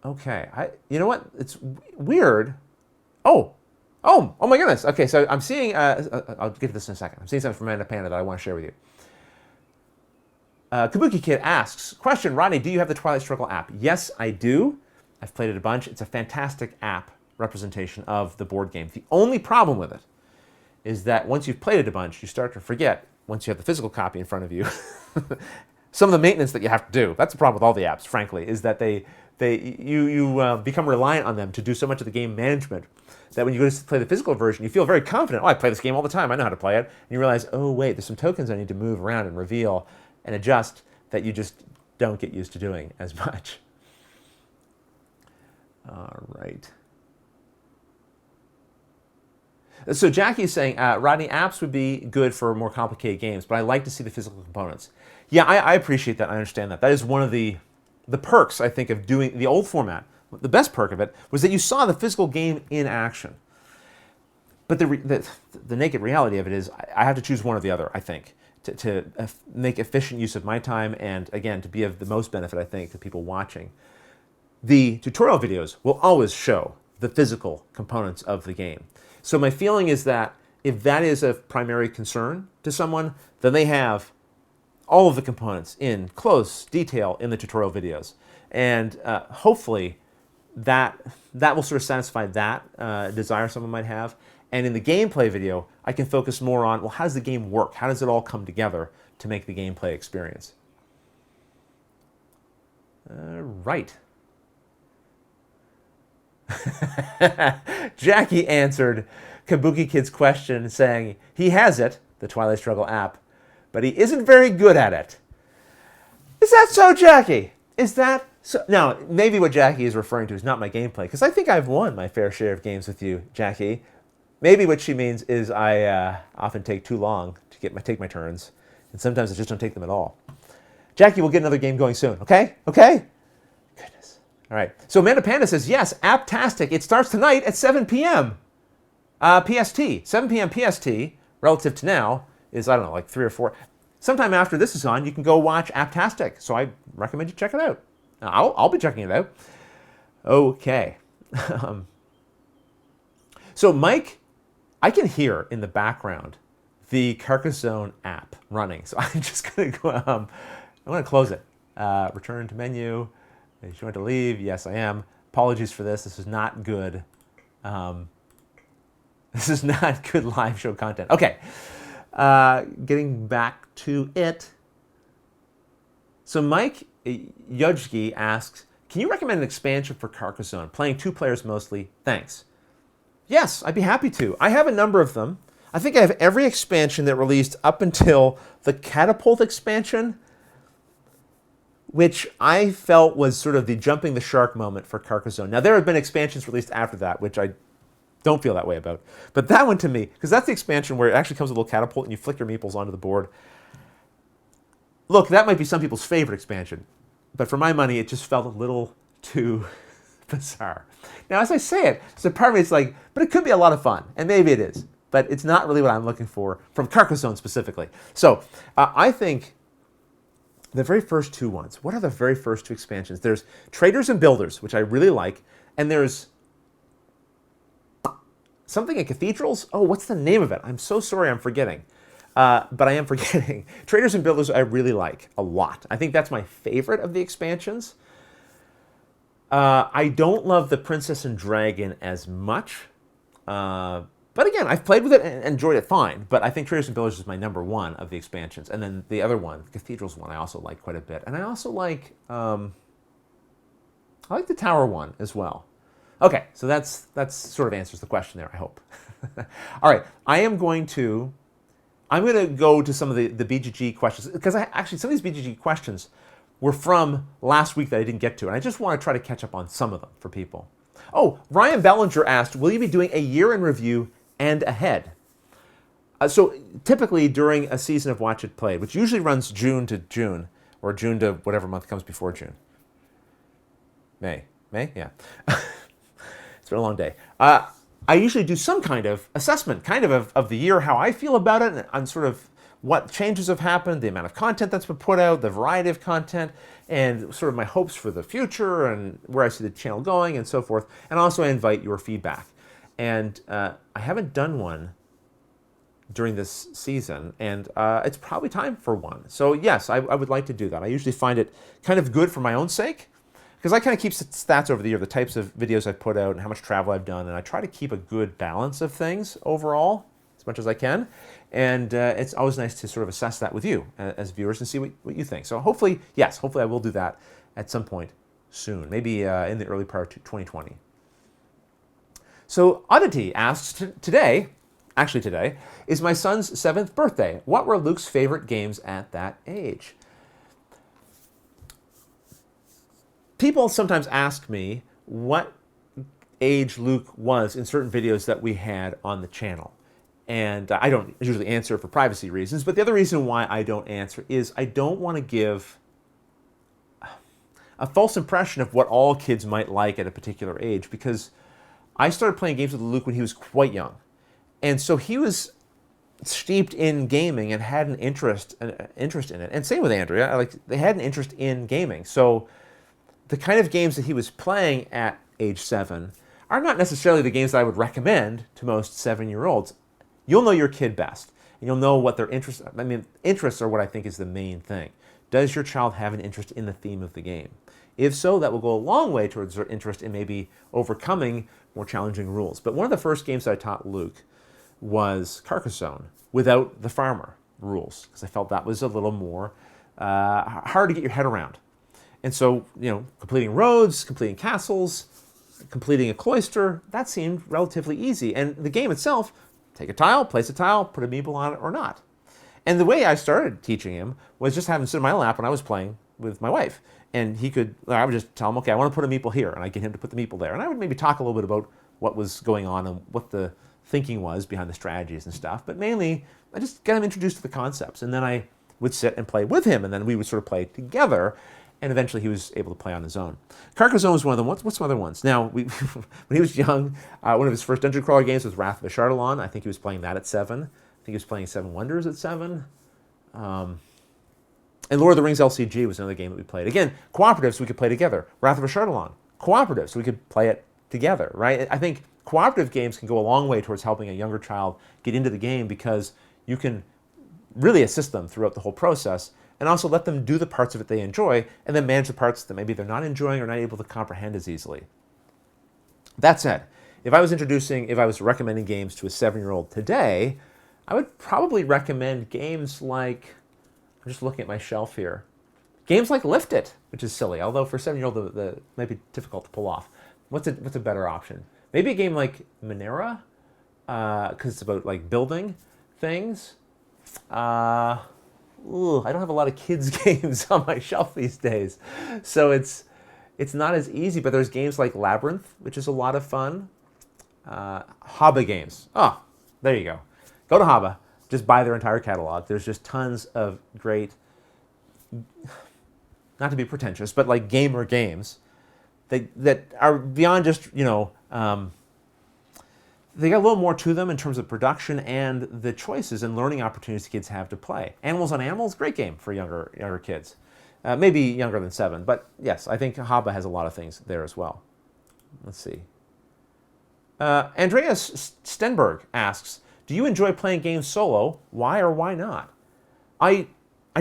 Okay, you know what? It's weird. Oh my goodness. Okay, so I'm seeing, I'll get to this in a second. I'm seeing something from Amanda Panda that I want to share with you. Kabuki Kid asks, question, Rodney, do you have the Twilight Struggle app? Yes, I do. I've played it a bunch. It's a fantastic app representation of the board game. The only problem with it is that once you've played it a bunch, you start to forget, once you have the physical copy in front of you, some of the maintenance that you have to do. That's the problem with all the apps, frankly, is that you become reliant on them to do so much of the game management that when you go to play the physical version, you feel very confident. Oh, I play this game all the time. I know how to play it. And you realize, oh, wait, there's some tokens I need to move around and reveal and adjust that you just don't get used to doing as much. All right. So Jackie's saying, Rodney, apps would be good for more complicated games, but I like to see the physical components. Yeah, I appreciate that. I understand that. That is one of the perks, I think, of doing the old format. The best perk of it was that you saw the physical game in action. But the naked reality of it is I have to choose one or the other, I think, to make efficient use of my time and, again, to be of the most benefit, I think, to people watching. The tutorial videos will always show the physical components of the game. So my feeling is that if that is a primary concern to someone, then they have all of the components in close detail in the tutorial videos. And hopefully that will sort of satisfy that desire someone might have. And in the gameplay video, I can focus more on, well, how does the game work? How does it all come together to make the gameplay experience? Right. Jackie answered Kabuki Kid's question saying he has it, the Twilight Struggle app, but he isn't very good at it. Is that so, Jackie? Is that so? Now, maybe what Jackie is referring to is not my gameplay, because I think I've won my fair share of games with you, Jackie. Maybe what she means is I often take too long to take my turns, and sometimes I just don't take them at all. Jackie, we'll get another game going soon, okay? Okay? Goodness. All right. So Amanda Panda says, yes, Apptastic. It starts tonight at 7 p.m. PST. 7 p.m. PST, relative to now, is, I don't know, like 3 or 4. Sometime after this is on, you can go watch Apptastic. So I recommend you check it out. I'll be checking it out. Okay. So Mike, I can hear in the background the Carcassonne app running. So I'm just going to go, I'm going to close it. Return to menu. Are you going to leave? Yes, I am. Apologies for this. This is not good. This is not good live show content. Okay. Getting back to it. So Mike Yudjki asks, can you recommend an expansion for Carcassonne? Playing 2 players mostly. Thanks. Yes, I'd be happy to. I have a number of them. I think I have every expansion that released up until the Catapult expansion, which I felt was sort of the jumping the shark moment for Carcassonne. Now, there have been expansions released after that, which I don't feel that way about. But that one to me, because that's the expansion where it actually comes with a little catapult and you flick your meeples onto the board. Look, that might be some people's favorite expansion. But for my money, it just felt a little too bizarre. Now, as I say it, so part of me is like, but it could be a lot of fun. And maybe it is. But it's not really what I'm looking for from Carcassonne specifically. So I think the very first 2 ones, what are the very first 2 expansions? There's Traders and Builders, which I really like. And there's something in Cathedrals. Oh, what's the name of it? I'm so sorry I'm forgetting. But I am forgetting. Traders and Builders I really like a lot. I think that's my favorite of the expansions. I don't love the Princess and Dragon as much. But again, I've played with it and enjoyed it fine. But I think Traders and Builders is my number 1 of the expansions. And then the other one, the Cathedrals one, I also like quite a bit. And I also like, I like the Tower one as well. Okay, so that's sort of answers the question there, I hope. All right, I'm going to go to some of the BGG questions, because actually some of these BGG questions were from last week that I didn't get to, and I just want to try to catch up on some of them for people. Oh, Ryan Bellinger asked, will you be doing a year in review and ahead? So typically during a season of Watch It Played, which usually runs June to June, or June to whatever month comes before June. May? Yeah. It's been a long day. I usually do some kind of assessment, of the year, how I feel about it, and sort of what changes have happened, the amount of content that's been put out, the variety of content, and sort of my hopes for the future, and where I see the channel going, and so forth. And also I invite your feedback. And I haven't done one during this season, and it's probably time for one. So yes, I would like to do that. I usually find it kind of good for my own sake, because I kind of keep stats over the year, the types of videos I've put out and how much travel I've done, and I try to keep a good balance of things overall, as much as I can. And it's always nice to sort of assess that with you as viewers and see what you think. So hopefully, yes, hopefully I will do that at some point soon, maybe in the early part of 2020. So Oddity asks, today, is my son's 7th birthday. What were Luke's favorite games at that age? People sometimes ask me what age Luke was in certain videos that we had on the channel. And I don't usually answer for privacy reasons, but the other reason why I don't answer is I don't want to give a false impression of what all kids might like at a particular age, because I started playing games with Luke when he was quite young. And so he was steeped in gaming and had an interest in it. And same with Andrea, like they had an interest in gaming. So the kind of games that he was playing at age 7 are not necessarily the games that I would recommend to most 7-year-olds. You'll know your kid best, and you'll know what their interests are. I mean, interests are what I think is the main thing. Does your child have an interest in the theme of the game? If so, that will go a long way towards their interest in maybe overcoming more challenging rules. But one of the first games that I taught Luke was Carcassonne without the farmer rules, because I felt that was a little more hard to get your head around. And so, completing roads, completing castles, completing a cloister, that seemed relatively easy. And the game itself, take a tile, place a tile, put a meeple on it or not. And the way I started teaching him was just having him sit in my lap when I was playing with my wife. And I would just tell him, okay, I want to put a meeple here. And I'd get him to put the meeple there. And I would maybe talk a little bit about what was going on and what the thinking was behind the strategies and stuff. But mainly, I just got him introduced to the concepts. And then I would sit and play with him. And then we would sort of play together. And eventually he was able to play on his own. Carcassonne was one of them. What's some other ones? Now, when he was young, one of his first dungeon crawler games was Wrath of the Chardalon. I think he was playing that at 7. I think he was playing Seven Wonders at 7. And Lord of the Rings LCG was another game that we played. Again, cooperatives we could play together. Wrath of the Chardalon, cooperatives, we could play it together, right? I think cooperative games can go a long way towards helping a younger child get into the game, because you can really assist them throughout the whole process and also let them do the parts of it they enjoy and then manage the parts that maybe they're not enjoying or not able to comprehend as easily. That said, if I was recommending games to a 7-year-old today, I would probably recommend games like, I'm just looking at my shelf here, games like Lift It, which is silly, although for a 7-year-old it might be difficult to pull off. What's a better option? Maybe a game like Minera, because it's about like building things. I don't have a lot of kids games on my shelf these days, so it's not as easy. But there's games like Labyrinth, which is a lot of fun. Haba games. Oh, there you go. Go to Haba. Just buy their entire catalog. There's just tons of great, not to be pretentious, but like gamer games that are beyond just, they got a little more to them in terms of production and the choices and learning opportunities kids have to play. Animals on Animals, great game for younger kids. Maybe younger than 7, but yes, I think Haba has a lot of things there as well. Let's see. Andreas Stenberg asks, do you enjoy playing games solo? Why or why not? I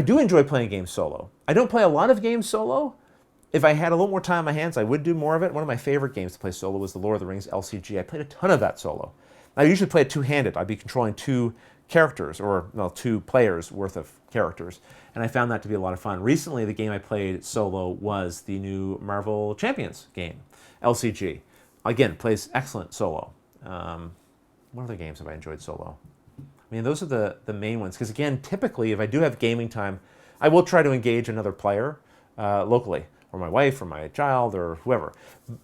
do enjoy playing games solo. I don't play a lot of games solo. If I had a little more time on my hands, I would do more of it. One of my favorite games to play solo was the Lord of the Rings LCG. I played a ton of that solo. I usually play it two-handed. I'd be controlling 2 characters, or 2 players worth of characters, and I found that to be a lot of fun. Recently, the game I played solo was the new Marvel Champions game, LCG. Again, plays excellent solo. What other games have I enjoyed solo? I mean, those are the main ones, because again, typically, if I do have gaming time, I will try to engage another player locally, or my wife, or my child, or whoever.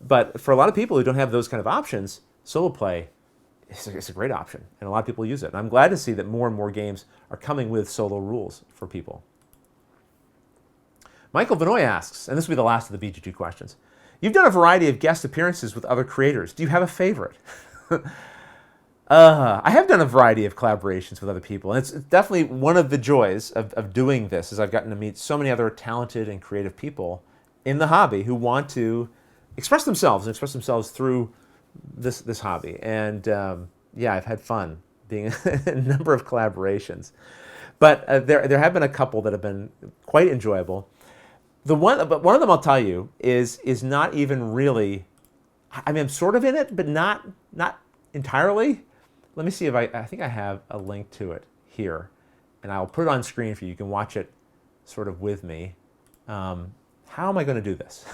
But for a lot of people who don't have those kind of options, solo play is a great option, and a lot of people use it. And I'm glad to see that more and more games are coming with solo rules for people. Michael Vinoy asks, and this will be the last of the BG2 questions, you've done a variety of guest appearances with other creators. Do you have a favorite? I have done a variety of collaborations with other people, and it's definitely one of the joys of doing this is I've gotten to meet so many other talented and creative people in the hobby who want to express themselves through this hobby. And yeah, I've had fun being in a number of collaborations. But there have been a couple that have been quite enjoyable. But one of them, I'll tell you, is not even really, I mean, I'm sort of in it, but not entirely. Let me see if I think I have a link to it here, and I'll put it on screen for you. You can watch it sort of with me. How am I going to do this?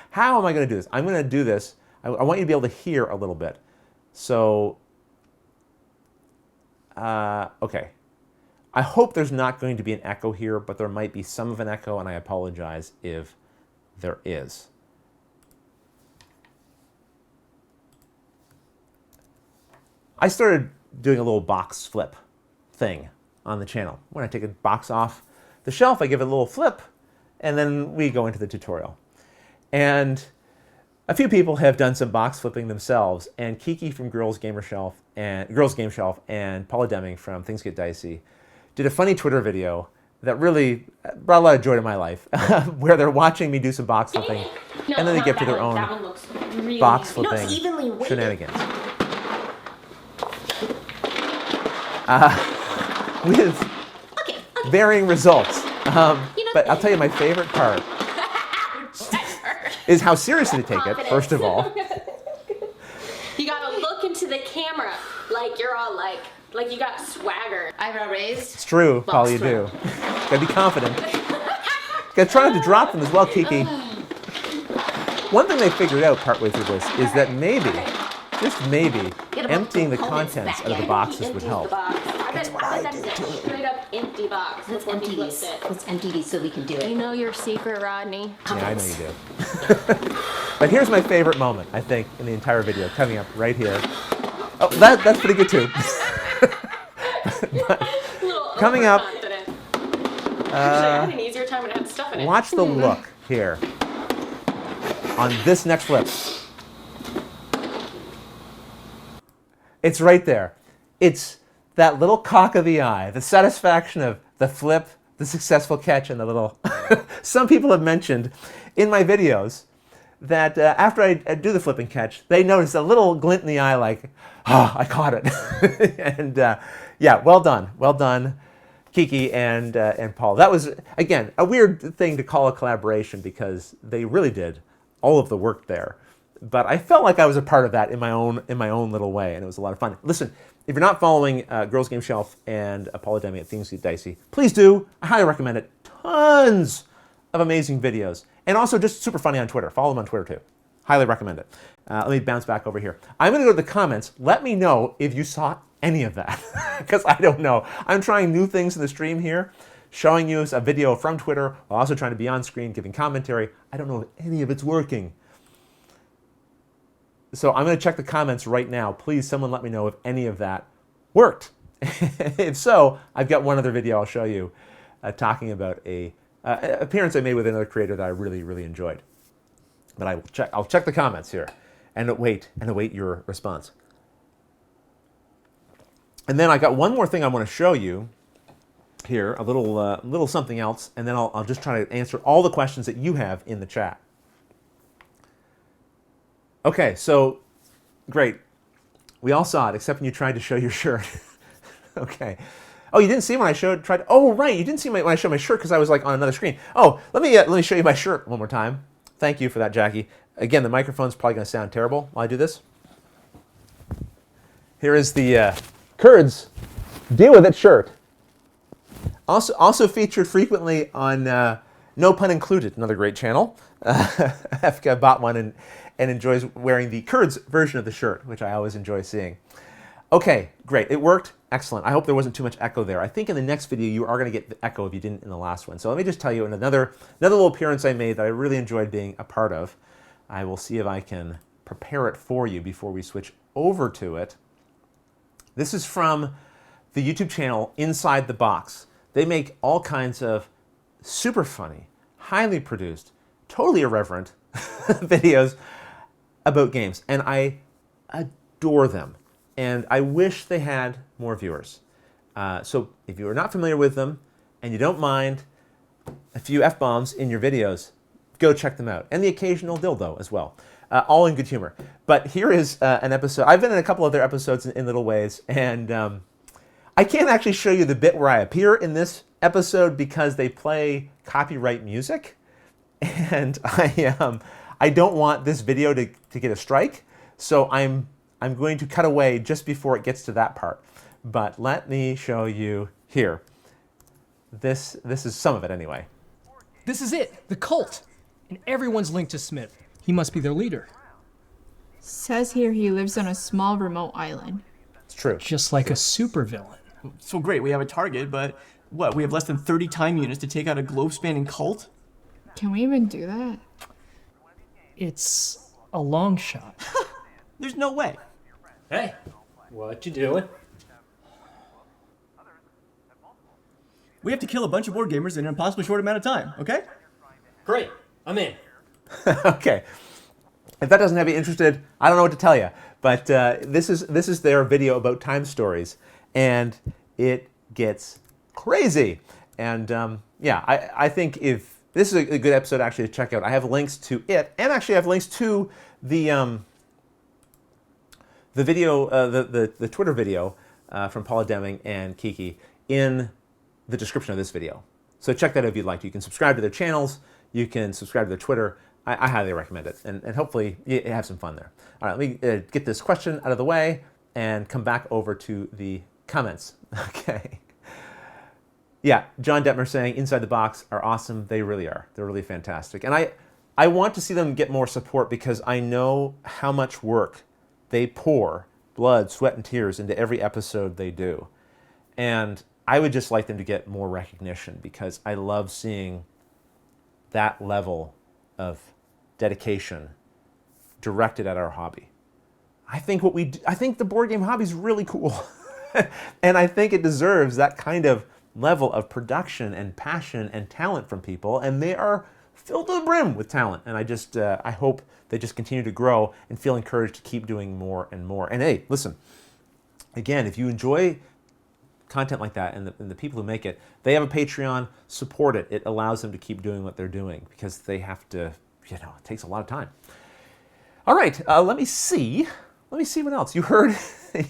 How am I going to do this? I'm going to do this. I want you to be able to hear a little bit. So, okay. I hope there's not going to be an echo here, but there might be some of an echo, and I apologize if there is. I started doing a little box flip thing on the channel. When I take a box off the shelf, I give it a little flip, and then we go into the tutorial. And a few people have done some box flipping themselves, and Kiki from Girls Game Shelf and Paula Deming from Things Get Dicey did a funny Twitter video that really brought a lot of joy to my life, where they're watching me do some box flipping, and then they get to their own really box flipping shenanigans. With varying results. But I'll tell you my favorite part is how seriously to take it, first of all. You gotta look into the camera like you're all like you got swagger. Eyebrow raised. It's true, Paul, you do. Gotta be confident. Gotta try not to drop them as well, Kiki. One thing they figured out partway through this is that maybe, just maybe, emptying the contents out of the boxes would help. That's what I did too. Straight up empty box. Let's empty these. Let's empty these so we can do it. You know your secret, Rodney. Yeah, I know you do. But here's my favorite moment, I think, in the entire video, coming up right here. Oh, that's pretty good too. Coming up. Actually, I had an easier time when I had stuff in it. Watch the look here on this next flip. It's right there. It's that little cock of the eye, the satisfaction of the flip, the successful catch, and the little... Some people have mentioned in my videos that after I do the flip and catch, they notice a little glint in the eye like, oh, I caught it. And yeah, well done, Kiki and Paul. That was, again, a weird thing to call a collaboration because they really did all of the work there. But I felt like I was a part of that in my own little way, and it was a lot of fun. Listen, if you're not following Girls Game Shelf and Paula Deming at Things Get Dicey, please do. I highly recommend it. Tons of amazing videos. And also just super funny on Twitter. Follow them on Twitter too. Highly recommend it. Let me bounce back over here. I'm going to go to the comments. Let me know if you saw any of that, because I don't know. I'm trying new things in the stream here, showing you a video from Twitter, while also trying to be on screen, giving commentary. I don't know if any of it's working. So I'm going to check the comments right now. Please, someone let me know if any of that worked. If so, I've got one other video I'll show you talking about a appearance I made with another creator that I really, really enjoyed. But I'll check the comments here and await your response. And then I got one more thing I want to show you here, a little something else, and then I'll just try to answer all the questions that you have in the chat. Okay, so great. We all saw it, except when you tried to show your shirt. Okay. Oh, you didn't see when I tried. Oh, right. You didn't see when I showed my shirt because I was like on another screen. Oh, let me show you my shirt one more time. Thank you for that, Jackie. Again, the microphone's probably going to sound terrible while I do this. Here is the Kurds Deal With It shirt. Also featured frequently on No Pun Included, another great channel. Efka bought one and enjoys wearing the Kurds version of the shirt, which I always enjoy seeing. Okay, great. It worked. Excellent. I hope there wasn't too much echo there. I think in the next video you are going to get the echo if you didn't in the last one. So let me just tell you another little appearance I made that I really enjoyed being a part of. I will see if I can prepare it for you before we switch over to it. This is from the YouTube channel Inside the Box. They make all kinds of super funny, highly produced, totally irreverent videos about games, and I adore them. And I wish they had more viewers. So if you are not familiar with them and you don't mind a few F-bombs in your videos, go check them out. And the occasional dildo as well. All in good humor. But here is an episode. I've been in a couple of their episodes in little ways, and I can't actually show you the bit where I appear in this episode because they play copyright music. And I don't want this video to get a strike, so I'm going to cut away just before it gets to that part. But let me show you here. This is some of it anyway. This is it, the cult. And everyone's linked to Smith. He must be their leader. Says here he lives on a small remote island. It's true. Just like a supervillain. So great, we have a target, but what, we have less than 30 time units to take out a globe-spanning cult? Can we even do that? It's a long shot. There's no way. Hey, what you doing? We have to kill a bunch of board gamers in an impossibly short amount of time, okay? Great, I'm in. Okay. If that doesn't have you interested, I don't know what to tell you. But this is their video about time stories, and it gets crazy. And yeah, I think if this is a good episode actually to check out. I have links to it, and actually I have links to the video, the Twitter video from Paula Deming and Kiki in the description of this video. So check that out if you'd like. You can subscribe to their channels. You can subscribe to their Twitter. I highly recommend it, and hopefully you have some fun there. All right, let me get this question out of the way and come back over to the comments. Okay. Yeah, John Detmer saying Inside the Box are awesome. They really are. They're really fantastic. And I want to see them get more support because I know how much work they pour, blood, sweat, and tears into every episode they do. And I would just like them to get more recognition because I love seeing that level of dedication directed at our hobby. I think the board game hobby is really cool. And I think it deserves that kind of level of production and passion and talent from people, and they are filled to the brim with talent. And I hope they just continue to grow and feel encouraged to keep doing more and more. And hey, listen, again, if you enjoy content like that and the people who make it, they have a Patreon, support it. It allows them to keep doing what they're doing because they have to you know, it takes a lot of time. All right, let me see. Let me see what else. You heard,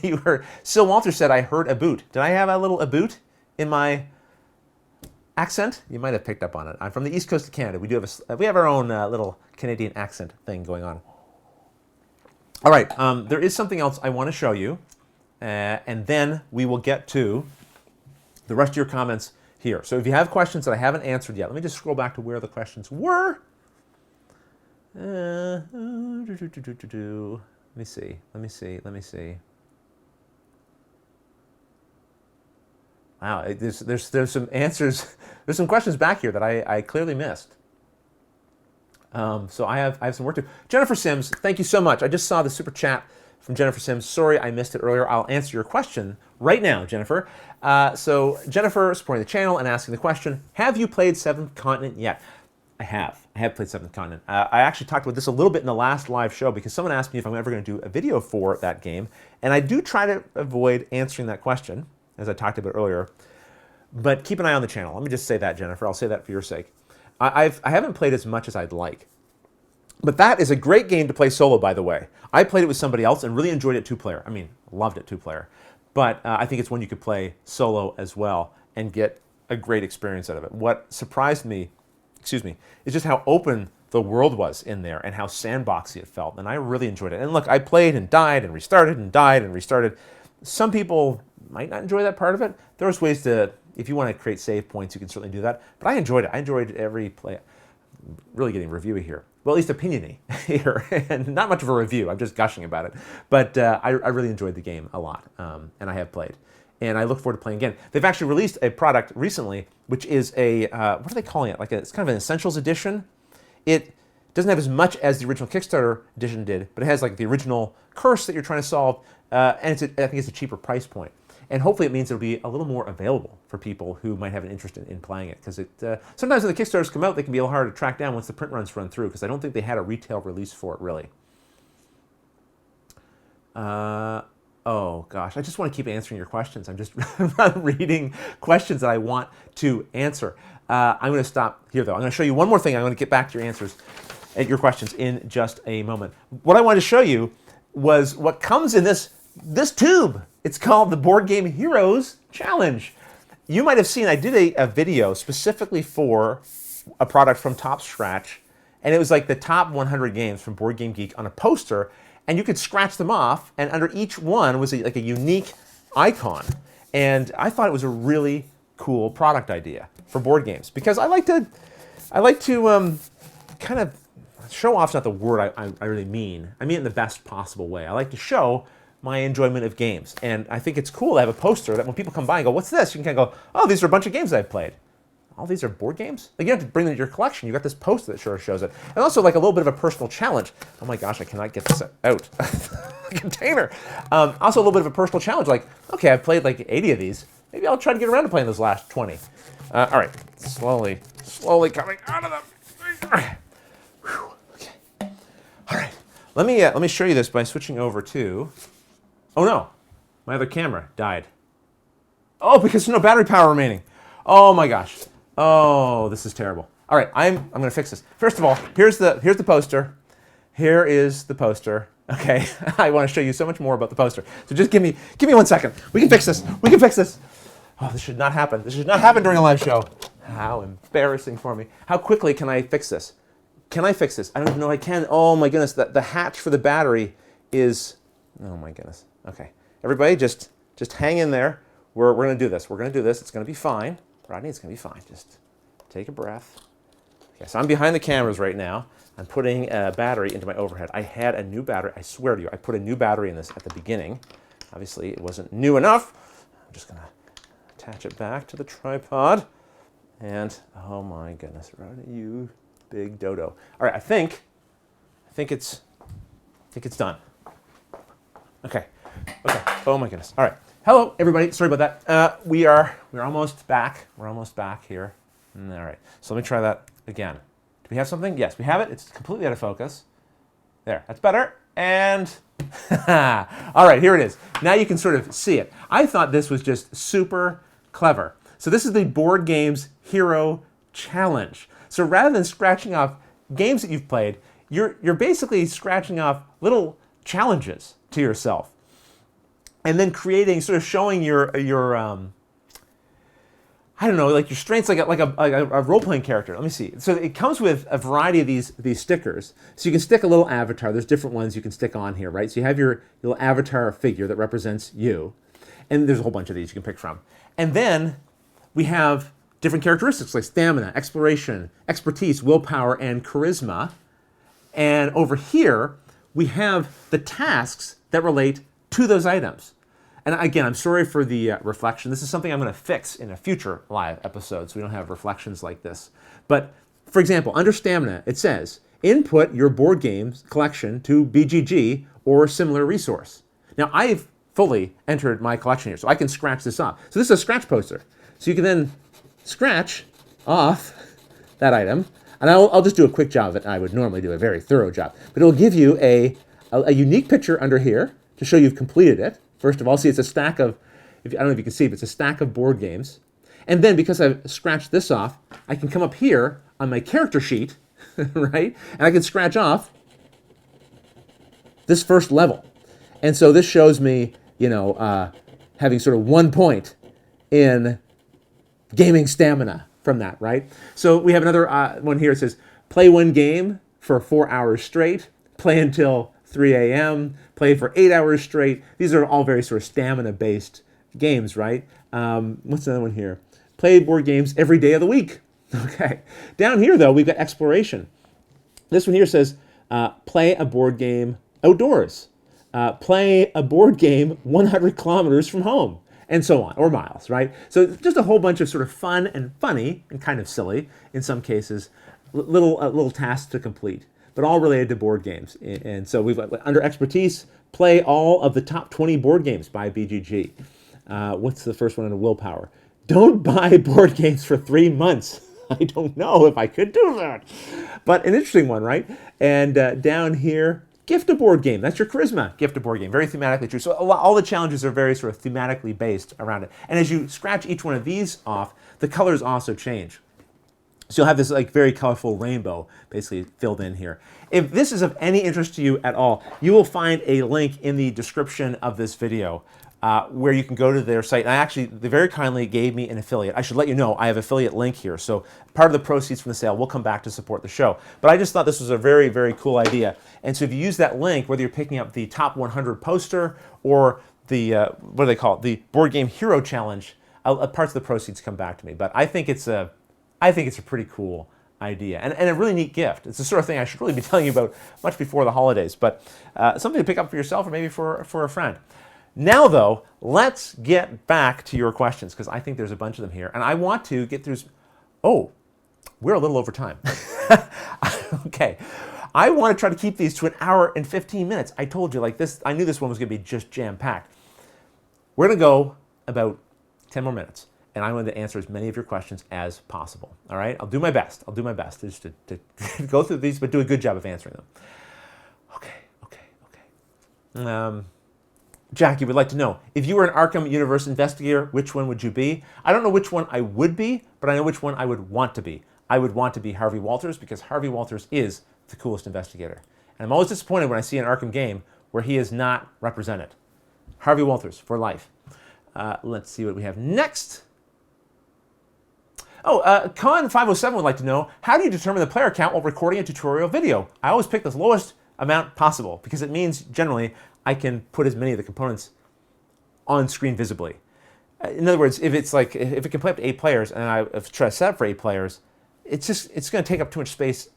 you heard, Sil Walter said, I heard a boot. Did I have a little a boot in my accent? You might have picked up on it. I'm from the east coast of Canada. We have our own little Canadian accent thing going on. All right, there is something else I want to show you, and then we will get to the rest of your comments here. So if you have questions that I haven't answered yet, let me just scroll back to where the questions were. Let me see. Wow, there's some answers. There's some questions back here that I clearly missed. So I have some work to do. Jennifer Sims, thank you so much. I just saw the super chat from Jennifer Sims. Sorry I missed it earlier. I'll answer your question right now, Jennifer. So Jennifer supporting the channel and asking the question, have you played Seventh Continent yet? I have. I have played Seventh Continent. I actually talked about this a little bit in the last live show because someone asked me if I'm ever going to do a video for that game. And I do try to avoid answering that question, as I talked about earlier. But keep an eye on the channel. Let me just say that, Jennifer. I'll say that for your sake. I haven't played as much as I'd like. But that is a great game to play solo, by the way. I played it with somebody else and really enjoyed it two-player. I mean, loved it two-player. But I think it's one you could play solo as well and get a great experience out of it. What surprised me, is just how open the world was in there and how sandboxy it felt. And I really enjoyed it. And look, I played and died and restarted and died and restarted. Some people might not enjoy that part of it. There's ways to, if you want to create save points, you can certainly do that. But I enjoyed it. I enjoyed every play. Really getting reviewy here. Well, at least opinion-y here. And not much of a review. I'm just gushing about it. But I really enjoyed the game a lot. And I have played. And I look forward to playing again. They've actually released a product recently, which is a, what are they calling it? It's kind of an Essentials Edition. It doesn't have as much as the original Kickstarter edition did, but it has like the original curse that you're trying to solve. And I think it's a cheaper price point. And hopefully it means it'll be a little more available for people who might have an interest in playing it. Because sometimes when the Kickstarters come out, they can be a little hard to track down once the print runs run through, because I don't think they had a retail release for it, really. Oh, gosh. I just want to keep answering your questions. I'm just reading questions that I want to answer. I'm going to stop here, though. I'm going to show you one more thing. I'm going to get back to your answers and your questions in just a moment. What I wanted to show you was what comes in this tube. It's called the Board Game Heroes Challenge. You might have seen I did a video specifically for a product from Top Scratch, and it was like the top 100 games from Board Game Geek on a poster. And you could scratch them off, and under each one was like a unique icon. And I thought it was a really cool product idea for board games because I like to kind of show off's not the word I really mean. I mean it in the best possible way. I like to show my enjoyment of games, and I think it's cool to have a poster that when people come by and go, "What's this?" You can kind of go, "Oh, these are a bunch of games I've played." All these are board games? Like, you don't have to bring them to your collection. You got this poster that sure shows it. And also like a little bit of a personal challenge. Oh my gosh, I cannot get this out. Container. Also a little bit of a personal challenge. Like, okay, I've played like 80 of these. Maybe I'll try to get around to playing those last 20. All right, slowly coming out of them. Okay. All right, let me show you this by switching over to, oh no, my other camera died. Oh, because there's no battery power remaining. Oh my gosh. Oh, this is terrible. All right, I'm going to fix this. First of all, here's the poster. Here is the poster. Okay, I want to show you so much more about the poster. So just give me 1 second. We can fix this. We can fix this. Oh, this should not happen. This should not happen during a live show. How embarrassing for me. How quickly can I fix this? Can I fix this? I don't even know I can. Oh my goodness, the hatch for the battery is, oh my goodness. Okay, everybody just hang in there. We're going to do this. We're going to do this. It's going to be fine. Rodney, it's going to be fine. Just take a breath. Okay, so I'm behind the cameras right now. I'm putting a battery into my overhead. I had a new battery. I swear to you, I put a new battery in this at the beginning. Obviously, it wasn't new enough. I'm just going to attach it back to the tripod. And, oh my goodness, Rodney, you big dodo. All right, I think it's done. Okay. Oh my goodness. All right. Hello, everybody. Sorry about that. We're almost back. We're almost back here. All right. So let me try that again. Do we have something? Yes, we have it. It's completely out of focus. There. That's better. And all right, here it is. Now you can sort of see it. I thought this was just super clever. So this is the Board Games Hero Challenge. So rather than scratching off games that you've played, you're basically scratching off little challenges to yourself, and then creating, sort of showing your I don't know, like your strengths, like a role-playing character. Let me see. So it comes with a variety of these stickers. So you can stick a little avatar. There's different ones you can stick on here, right? So you have your little avatar figure that represents you, and there's a whole bunch of these you can pick from. And then we have different characteristics like stamina, exploration, expertise, willpower, and charisma. And over here, we have the tasks that relate to those items. And again, I'm sorry for the reflection. This is something I'm going to fix in a future live episode so we don't have reflections like this. But for example, under stamina, it says, input your board games collection to BGG or similar resource. Now, I've fully entered my collection here, so I can scratch this off. So this is a scratch poster. So you can then scratch off that item. And I'll just do a quick job of it. I would normally do a very thorough job. But it'll give you a unique picture under here to show you've completed it. First of all, see, it's a stack of, I don't know if you can see, but it's a stack of board games. And then because I've scratched this off, I can come up here on my character sheet, right? And I can scratch off this first level. And so this shows me, having sort of 1 point in gaming stamina from that, right? So we have another one here. It says, play one game for 4 hours straight, play until 3 a.m., play for 8 hours straight. These are all very sort of stamina-based games, right? What's another one here? Play board games every day of the week. Okay. Down here, though, we've got exploration. This one here says, play a board game outdoors. Play a board game 100 kilometers from home, and so on, or miles, right? So just a whole bunch of sort of fun and funny, and kind of silly, in some cases, little tasks to complete, but all related to board games. And so we've got, under expertise, play all of the top 20 board games by BGG. What's the first one under willpower? Don't buy board games for 3 months. I don't know if I could do that. But an interesting one, right? And down here, gift a board game. That's your charisma. Gift a board game. Very thematically true. So all the challenges are very sort of thematically based around it. And as you scratch each one of these off, the colors also change. So you'll have this like very colorful rainbow basically filled in here. If this is of any interest to you at all, you will find a link in the description of this video where you can go to their site. And they very kindly gave me an affiliate. I should let you know, I have affiliate link here. So part of the proceeds from the sale will come back to support the show. But I just thought this was a very, very cool idea. And so if you use that link, whether you're picking up the top 100 poster or the, what do they call it, the Board Game Hero Challenge, parts of the proceeds come back to me. But I think it's a pretty cool idea and a really neat gift. It's the sort of thing I should really be telling you about much before the holidays, but something to pick up for yourself or maybe for a friend. Now, though, let's get back to your questions because I think there's a bunch of them here, and I want to get through. Oh, we're a little over time. Okay. I want to try to keep these to 1 hour and 15 minutes. I told you, like this, I knew this one was going to be just jam-packed. We're going to go about 10 more minutes. And I want to answer as many of your questions as possible. All right? I'll do my best. Just to go through these, but do a good job of answering them. Okay. Jackie would like to know, if you were an Arkham Universe investigator, which one would you be? I don't know which one I would be, but I know which one I would want to be. I would want to be Harvey Walters because Harvey Walters is the coolest investigator. And I'm always disappointed when I see an Arkham game where he is not represented. Harvey Walters for life. Let's see what we have next. Con507 would like to know, how do you determine the player count while recording a tutorial video? I always pick the lowest amount possible because it means generally I can put as many of the components on screen visibly. In other words, if it can play up to 8 players and I try to set up for 8 players, it's going to take up too much space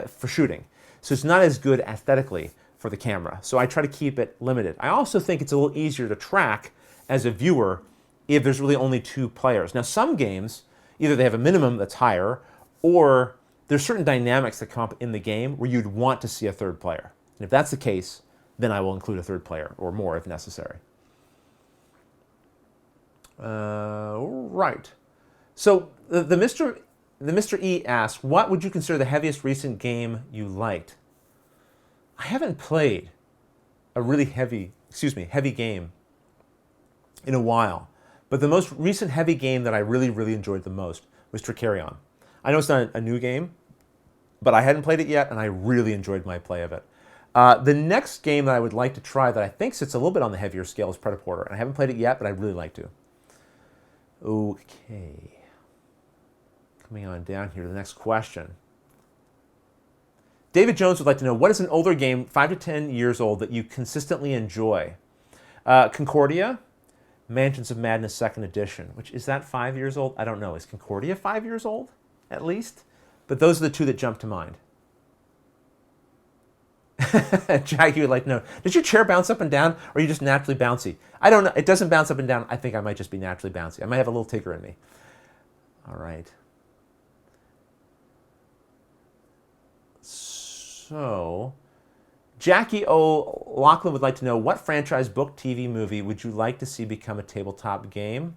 for shooting. So it's not as good aesthetically for the camera. So I try to keep it limited. I also think it's a little easier to track as a viewer if there's really only 2 players. Now, some games, either they have a minimum that's higher, or there's certain dynamics that come up in the game where you'd want to see a third player. And if that's the case, then I will include a third player, or more if necessary. Right. So the Mr. E asks, what would you consider the heaviest recent game you liked? I haven't played a really heavy game in a while. But the most recent heavy game that I really, really enjoyed the most was Tricarion. I know it's not a new game, but I hadn't played it yet, and I really enjoyed my play of it. The next game that I would like to try that I think sits a little bit on the heavier scale is Predator, and I haven't played it yet, but I'd really like to. Okay. Coming on down here to the next question. David Jones would like to know, what is an older game, 5 to 10 years old, that you consistently enjoy? Concordia, Mansions of Madness 2nd Edition, which, is that 5 years old? I don't know. Is Concordia 5 years old, at least? But those are the two that jump to mind. Jackie would like to know, does your chair bounce up and down, or are you just naturally bouncy? I don't know. It doesn't bounce up and down. I think I might just be naturally bouncy. I might have a little tigger in me. All right. So, Jackie O'Loughlin would like to know, what franchise, book, TV, movie would you like to see become a tabletop game?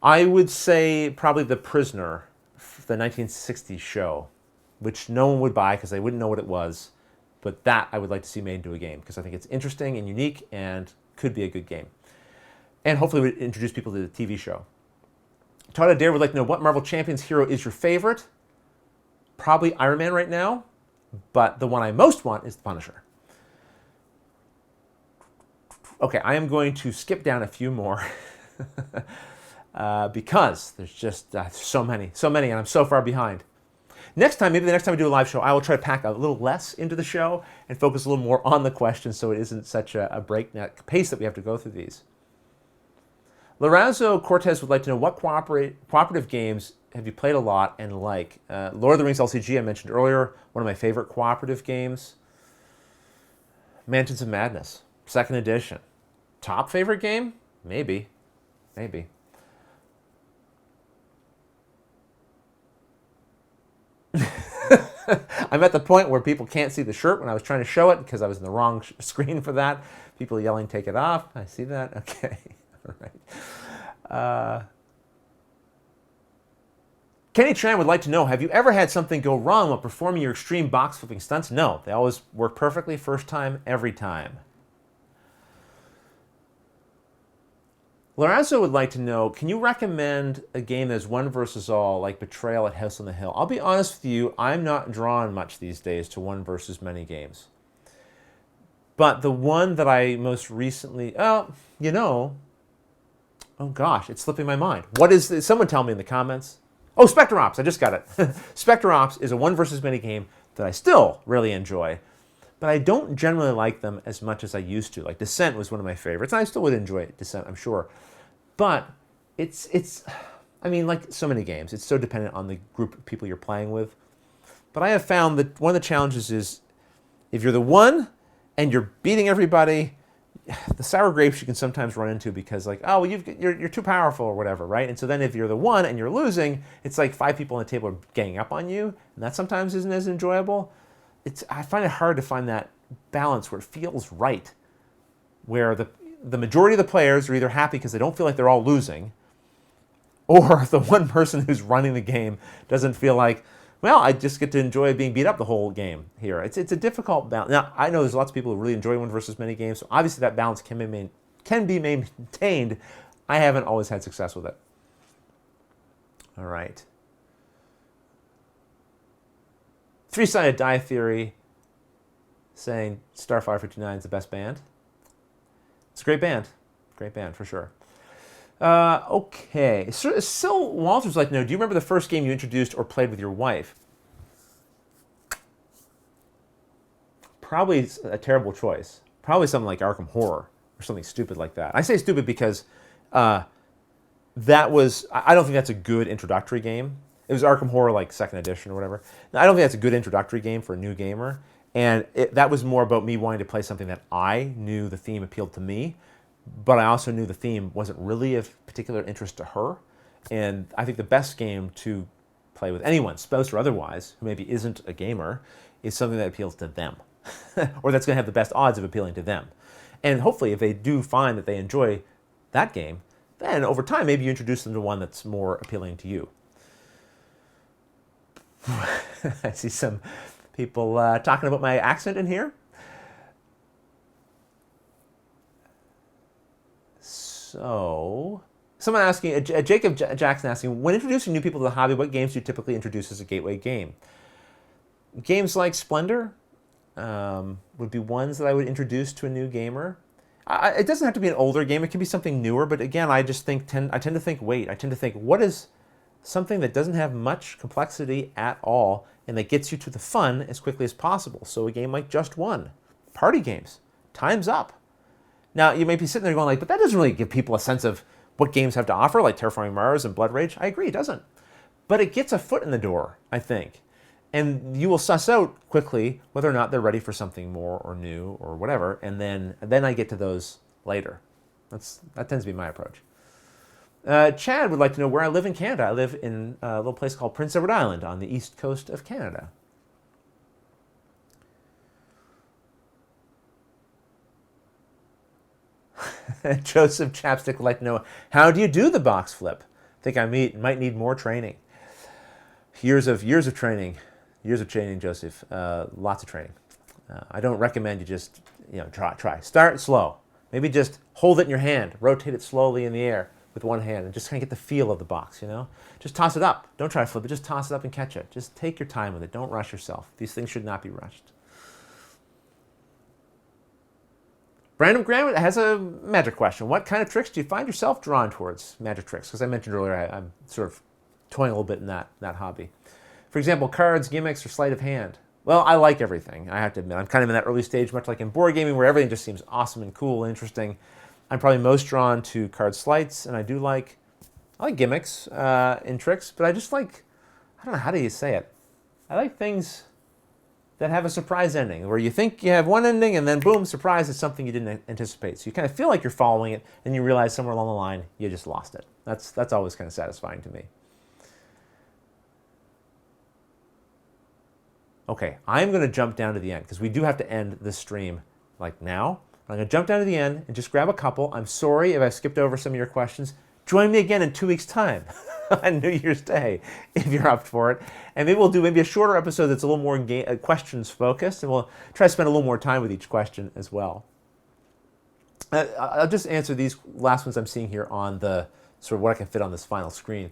I would say probably The Prisoner, the 1960s show, which no one would buy because they wouldn't know what it was. But that I would like to see made into a game because I think it's interesting and unique and could be a good game. And hopefully would introduce people to the TV show. Todd Adair would like to know, what Marvel Champions hero is your favorite? Probably Iron Man right now, but the one I most want is the Punisher. Okay, I am going to skip down a few more because there's just so many, and I'm so far behind. Next time, maybe the next time we do a live show, I will try to pack a little less into the show and focus a little more on the questions so it isn't such a breakneck pace that we have to go through these. Lorenzo Cortez would like to know, what cooperative games have you played a lot and like? Lord of the Rings LCG I mentioned earlier, one of my favorite cooperative games. Mansions of Madness, 2nd Edition. Top favorite game? Maybe. I'm at the point where people can't see the shirt when I was trying to show it because I was in the wrong screen for that. People yelling, take it off. I see that. Okay. All right. Kenny Tran would like to know, have you ever had something go wrong while performing your extreme box flipping stunts? No. They always work perfectly, first time, every time. Lorenzo would like to know, can you recommend a game that's one versus all, like Betrayal at House on the Hill? I'll be honest with you, I'm not drawn much these days to one versus many games. But the one that I most recently, oh gosh, it's slipping my mind. What is this? Someone tell me in the comments. Oh, Spectre Ops, I just got it. Spectre Ops is a one versus many game that I still really enjoy. But I don't generally like them as much as I used to. Like Descent was one of my favorites. And I still would enjoy Descent, I'm sure. But I mean, like so many games, it's so dependent on the group of people you're playing with. But I have found that one of the challenges is, if you're the one and you're beating everybody, the sour grapes you can sometimes run into because like, oh, well, you're too powerful or whatever, right? And so then if you're the one and you're losing, it's like 5 people on the table are ganging up on you, and that sometimes isn't as enjoyable. I find it hard to find that balance where it feels right, where the majority of the players are either happy because they don't feel like they're all losing, or the one person who's running the game doesn't feel like, well, I just get to enjoy being beat up the whole game here. It's a difficult balance. Now, I know there's lots of people who really enjoy one versus many games, so obviously that balance can be maintained. I haven't always had success with it. All right. Three-Sided Die Theory saying Starfire 59 is the best band. It's a great band. Great band, for sure. Okay. Sil Walters would like to know, do you remember the first game you introduced or played with your wife? Probably a terrible choice. Probably something like Arkham Horror or something stupid like that. I say stupid because I don't think that's a good introductory game. It was Arkham Horror, like 2nd Edition or whatever. Now, I don't think that's a good introductory game for a new gamer. And that was more about me wanting to play something that I knew the theme appealed to me, but I also knew the theme wasn't really of particular interest to her. And I think the best game to play with anyone, spouse or otherwise, who maybe isn't a gamer, is something that appeals to them, or that's going to have the best odds of appealing to them. And hopefully, if they do find that they enjoy that game, then over time, maybe you introduce them to one that's more appealing to you. I see some people talking about my accent in here. So, Someone asking, Jacob Jackson asking, when introducing new people to the hobby, what games do you typically introduce as a gateway game? Games like Splendor would be ones that I would introduce to a new gamer. It doesn't have to be an older game. It can be something newer. But again, I tend to think, what is something that doesn't have much complexity at all and that gets you to the fun as quickly as possible? So a game like Just One, party games, Time's Up. Now, you may be sitting there going like, but that doesn't really give people a sense of what games have to offer, like Terraforming Mars and Blood Rage. I agree, it doesn't. But it gets a foot in the door, I think. And you will suss out quickly whether or not they're ready for something more or new or whatever. And then I get to those later. That tends to be my approach. Chad would like to know where I live in Canada. I live in a little place called Prince Edward Island on the east coast of Canada. Joseph Chapstick would like to know, how do you do the box flip? I think I might need more training. Years of training. Years of training, Joseph. Lots of training. I don't recommend you just, try. Start slow. Maybe just hold it in your hand. Rotate it slowly in the air with one hand and just kind of get the feel of the box, Just toss it up. Don't try to flip it. Just toss it up and catch it. Just take your time with it. Don't rush yourself. These things should not be rushed. Brandon Graham has a magic question. What kind of tricks do you find yourself drawn towards? Magic tricks. Because I mentioned earlier, I'm sort of toying a little bit in that hobby. For example, cards, gimmicks, or sleight of hand. Well, I like everything, I have to admit. I'm kind of in that early stage, much like in board gaming, where everything just seems awesome and cool and interesting. I'm probably most drawn to card sleights, and I like gimmicks and tricks, but I just like, I don't know, how do you say it? I like things that have a surprise ending, where you think you have one ending, and then boom, surprise, it's something you didn't anticipate. So you kind of feel like you're following it, and you realize somewhere along the line, you just lost it. That's always kind of satisfying to me. Okay, I'm going to jump down to the end, because we do have to end this stream like now. I'm going to jump down to the end and just grab a couple. I'm sorry if I skipped over some of your questions. Join me again in 2 weeks' time on New Year's Day, if you're up for it. And maybe we'll do a shorter episode that's a little more questions focused, and we'll try to spend a little more time with each question as well. I'll just answer these last ones I'm seeing here on the sort of what I can fit on this final screen.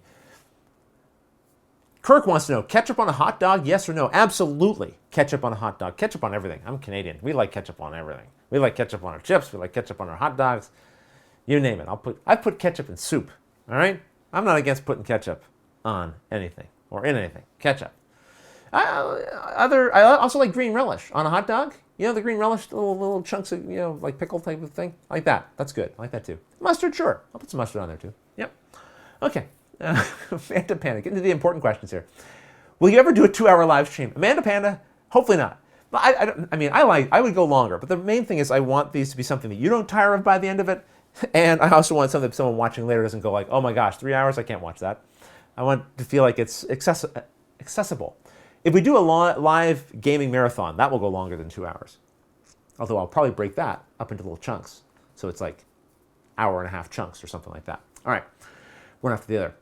Kirk wants to know, ketchup on a hot dog, yes or no? Absolutely, ketchup on a hot dog. Ketchup on everything. I'm Canadian. We like ketchup on everything. We like ketchup on our chips. We like ketchup on our hot dogs. You name it. I put ketchup in soup, all right? I'm not against putting ketchup on anything or in anything. Ketchup. I also like green relish on a hot dog. The green relish, little chunks of, like pickle type of thing. I like that. That's good. I like that too. Mustard, sure. I'll put some mustard on there too. Yep. Okay. Amanda Panda, getting to the important questions here. Will you ever do a 2-hour live stream? Amanda Panda, hopefully not. I would go longer, but the main thing is I want these to be something that you don't tire of by the end of it, and I also want something that someone watching later doesn't go like, oh my gosh, 3 hours, I can't watch that. I want to feel like it's accessible. If we do a live gaming marathon, that will go longer than 2 hours. Although I'll probably break that up into little chunks, so it's like hour-and-a-half chunks or something like that. All right, one after the other.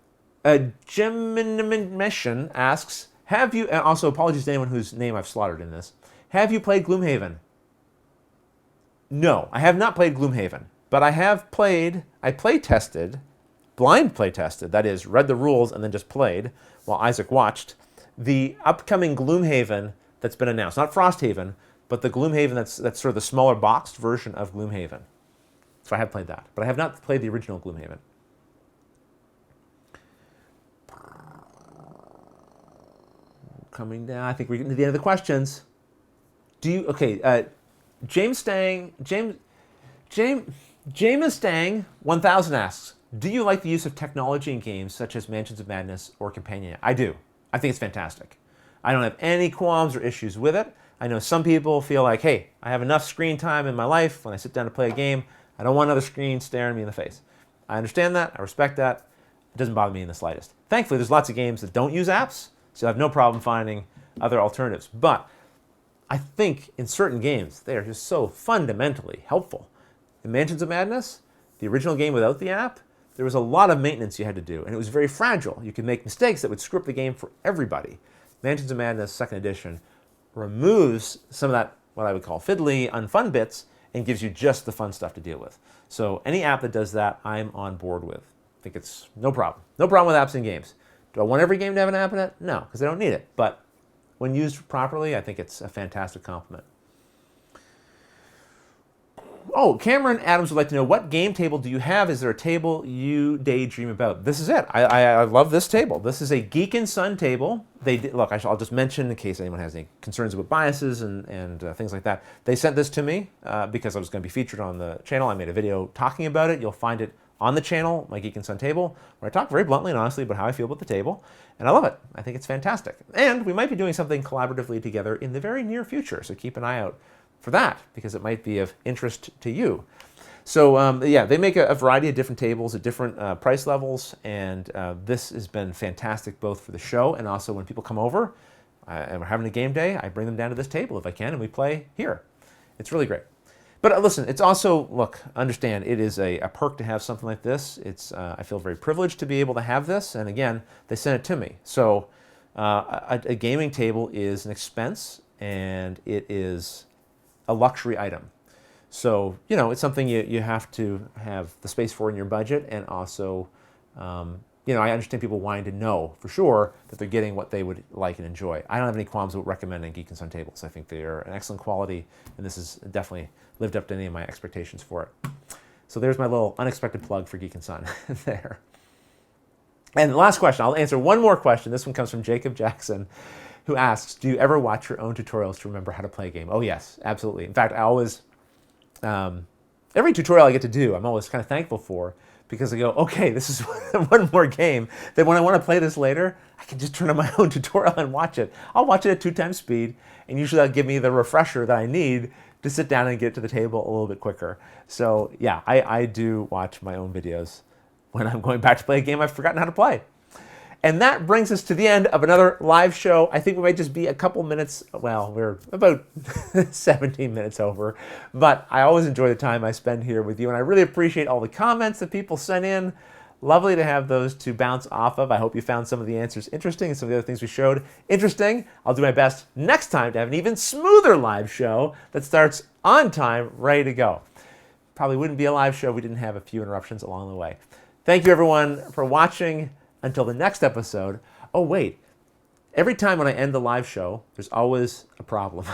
Mission asks, have you, and also apologies to anyone whose name I've slaughtered in this, have you played Gloomhaven? No, I have not played Gloomhaven, but blind play tested, that is, read the rules and then just played while Isaac watched, the upcoming Gloomhaven that's been announced. Not Frosthaven, but the Gloomhaven that's sort of the smaller boxed version of Gloomhaven. So I have played that, but I have not played the original Gloomhaven. Coming down, I think we're getting to the end of the questions. James Stang 1000 asks, do you like the use of technology in games such as Mansions of Madness or Companion? I do. I think it's fantastic. I don't have any qualms or issues with it. I know some people feel like, hey, I have enough screen time in my life when I sit down to play a game. I don't want another screen staring me in the face. I understand that. I respect that. It doesn't bother me in the slightest. Thankfully, there's lots of games that don't use apps, so I have no problem finding other alternatives. But I think in certain games, they are just so fundamentally helpful. In Mansions of Madness, the original game without the app, there was a lot of maintenance you had to do, and it was very fragile. You could make mistakes that would screw up the game for everybody. Mansions of Madness 2nd edition removes some of that, what I would call fiddly, unfun bits, and gives you just the fun stuff to deal with. So any app that does that, I'm on board with. I think it's no problem. No problem with apps in games. Do I want every game to have an app in it? No, because I don't need it. But when used properly, I think it's a fantastic complement. Oh, Cameron Adams would like to know, what game table do you have? Is there a table you daydream about? This is it. I love this table. This is a Geek and Son table. Look, I'll just mention in case anyone has any concerns about biases and things like that. They sent this to me because I was going to be featured on the channel. I made a video talking about it. You'll find it on the channel, my Geek and Son table, where I talk very bluntly and honestly about how I feel about the table. And I love it. I think it's fantastic. And we might be doing something collaboratively together in the very near future. So keep an eye out for that, because it might be of interest to you. So yeah, they make a variety of different tables at different price levels, and this has been fantastic both for the show and also when people come over and we're having a game day, I bring them down to this table if I can, and we play here. It's really great. But listen, it's also, look, understand, it is a perk to have something like this. It's I feel very privileged to be able to have this, and again, they sent it to me. So a gaming table is an expense, and it is a luxury item. So, you know, it's something you have to have the space for in your budget, and also, you know, I understand people wanting to know for sure that they're getting what they would like and enjoy. I don't have any qualms with recommending Geek and Son tables. I think they are an excellent quality, and this has definitely lived up to any of my expectations for it. So there's my little unexpected plug for Geek and Son there. And the last question, I'll answer one more question. This one comes from Jacob Jackson, who asks, do you ever watch your own tutorials to remember how to play a game? Oh yes, absolutely. In fact, I always, every tutorial I get to do, I'm always kind of thankful for, because I go, okay, this is one more game that when I want to play this later, I can just turn on my own tutorial and watch it. I'll watch it at 2x speed, and usually that'll give me the refresher that I need to sit down and get to the table a little bit quicker. So yeah, I do watch my own videos when I'm going back to play a game I've forgotten how to play. And that brings us to the end of another live show. I think we might just be a couple minutes, well, we're about 17 minutes over, but I always enjoy the time I spend here with you, and I really appreciate all the comments that people sent in. Lovely to have those to bounce off of. I hope you found some of the answers interesting and some of the other things we showed interesting. I'll do my best next time to have an even smoother live show that starts on time, ready to go. Probably wouldn't be a live show if we didn't have a few interruptions along the way. Thank you, everyone, for watching. Until the next episode. Oh, wait. Every time when I end the live show, there's always a problem.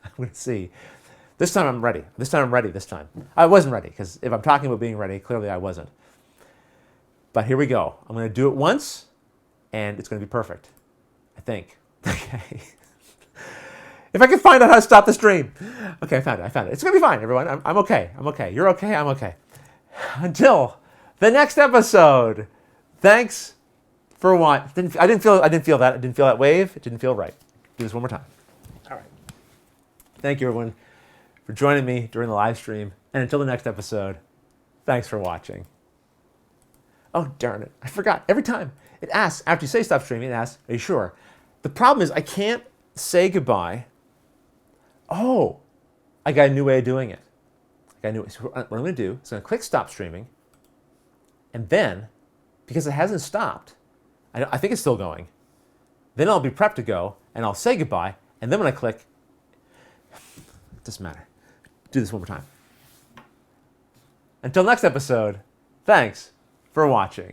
I'm going to see. This time I'm ready. This time I'm ready this time. I wasn't ready, because if I'm talking about being ready, clearly I wasn't. But here we go. I'm going to do it once, and it's going to be perfect. I think. Okay. If I can find out how to stop the stream. Okay, I found it. It's going to be fine, everyone. I'm okay. I'm okay. You're okay. I'm okay. Until the next episode. Thanks for what? I didn't feel that wave. It didn't feel right. Do this one more time. All right. Thank you, everyone, for joining me during the live stream. And until the next episode, thanks for watching. Oh, darn it. I forgot. Every time it asks, after you say stop streaming, it asks, are you sure? The problem is I can't say goodbye. Oh, I got a new way of doing it. So what I'm going to do is I'm going to click stop streaming. And then, because it hasn't stopped, I think it's still going. Then I'll be prepped to go, and I'll say goodbye, and then when I click, it doesn't matter. Do this one more time. Until next episode, thanks for watching.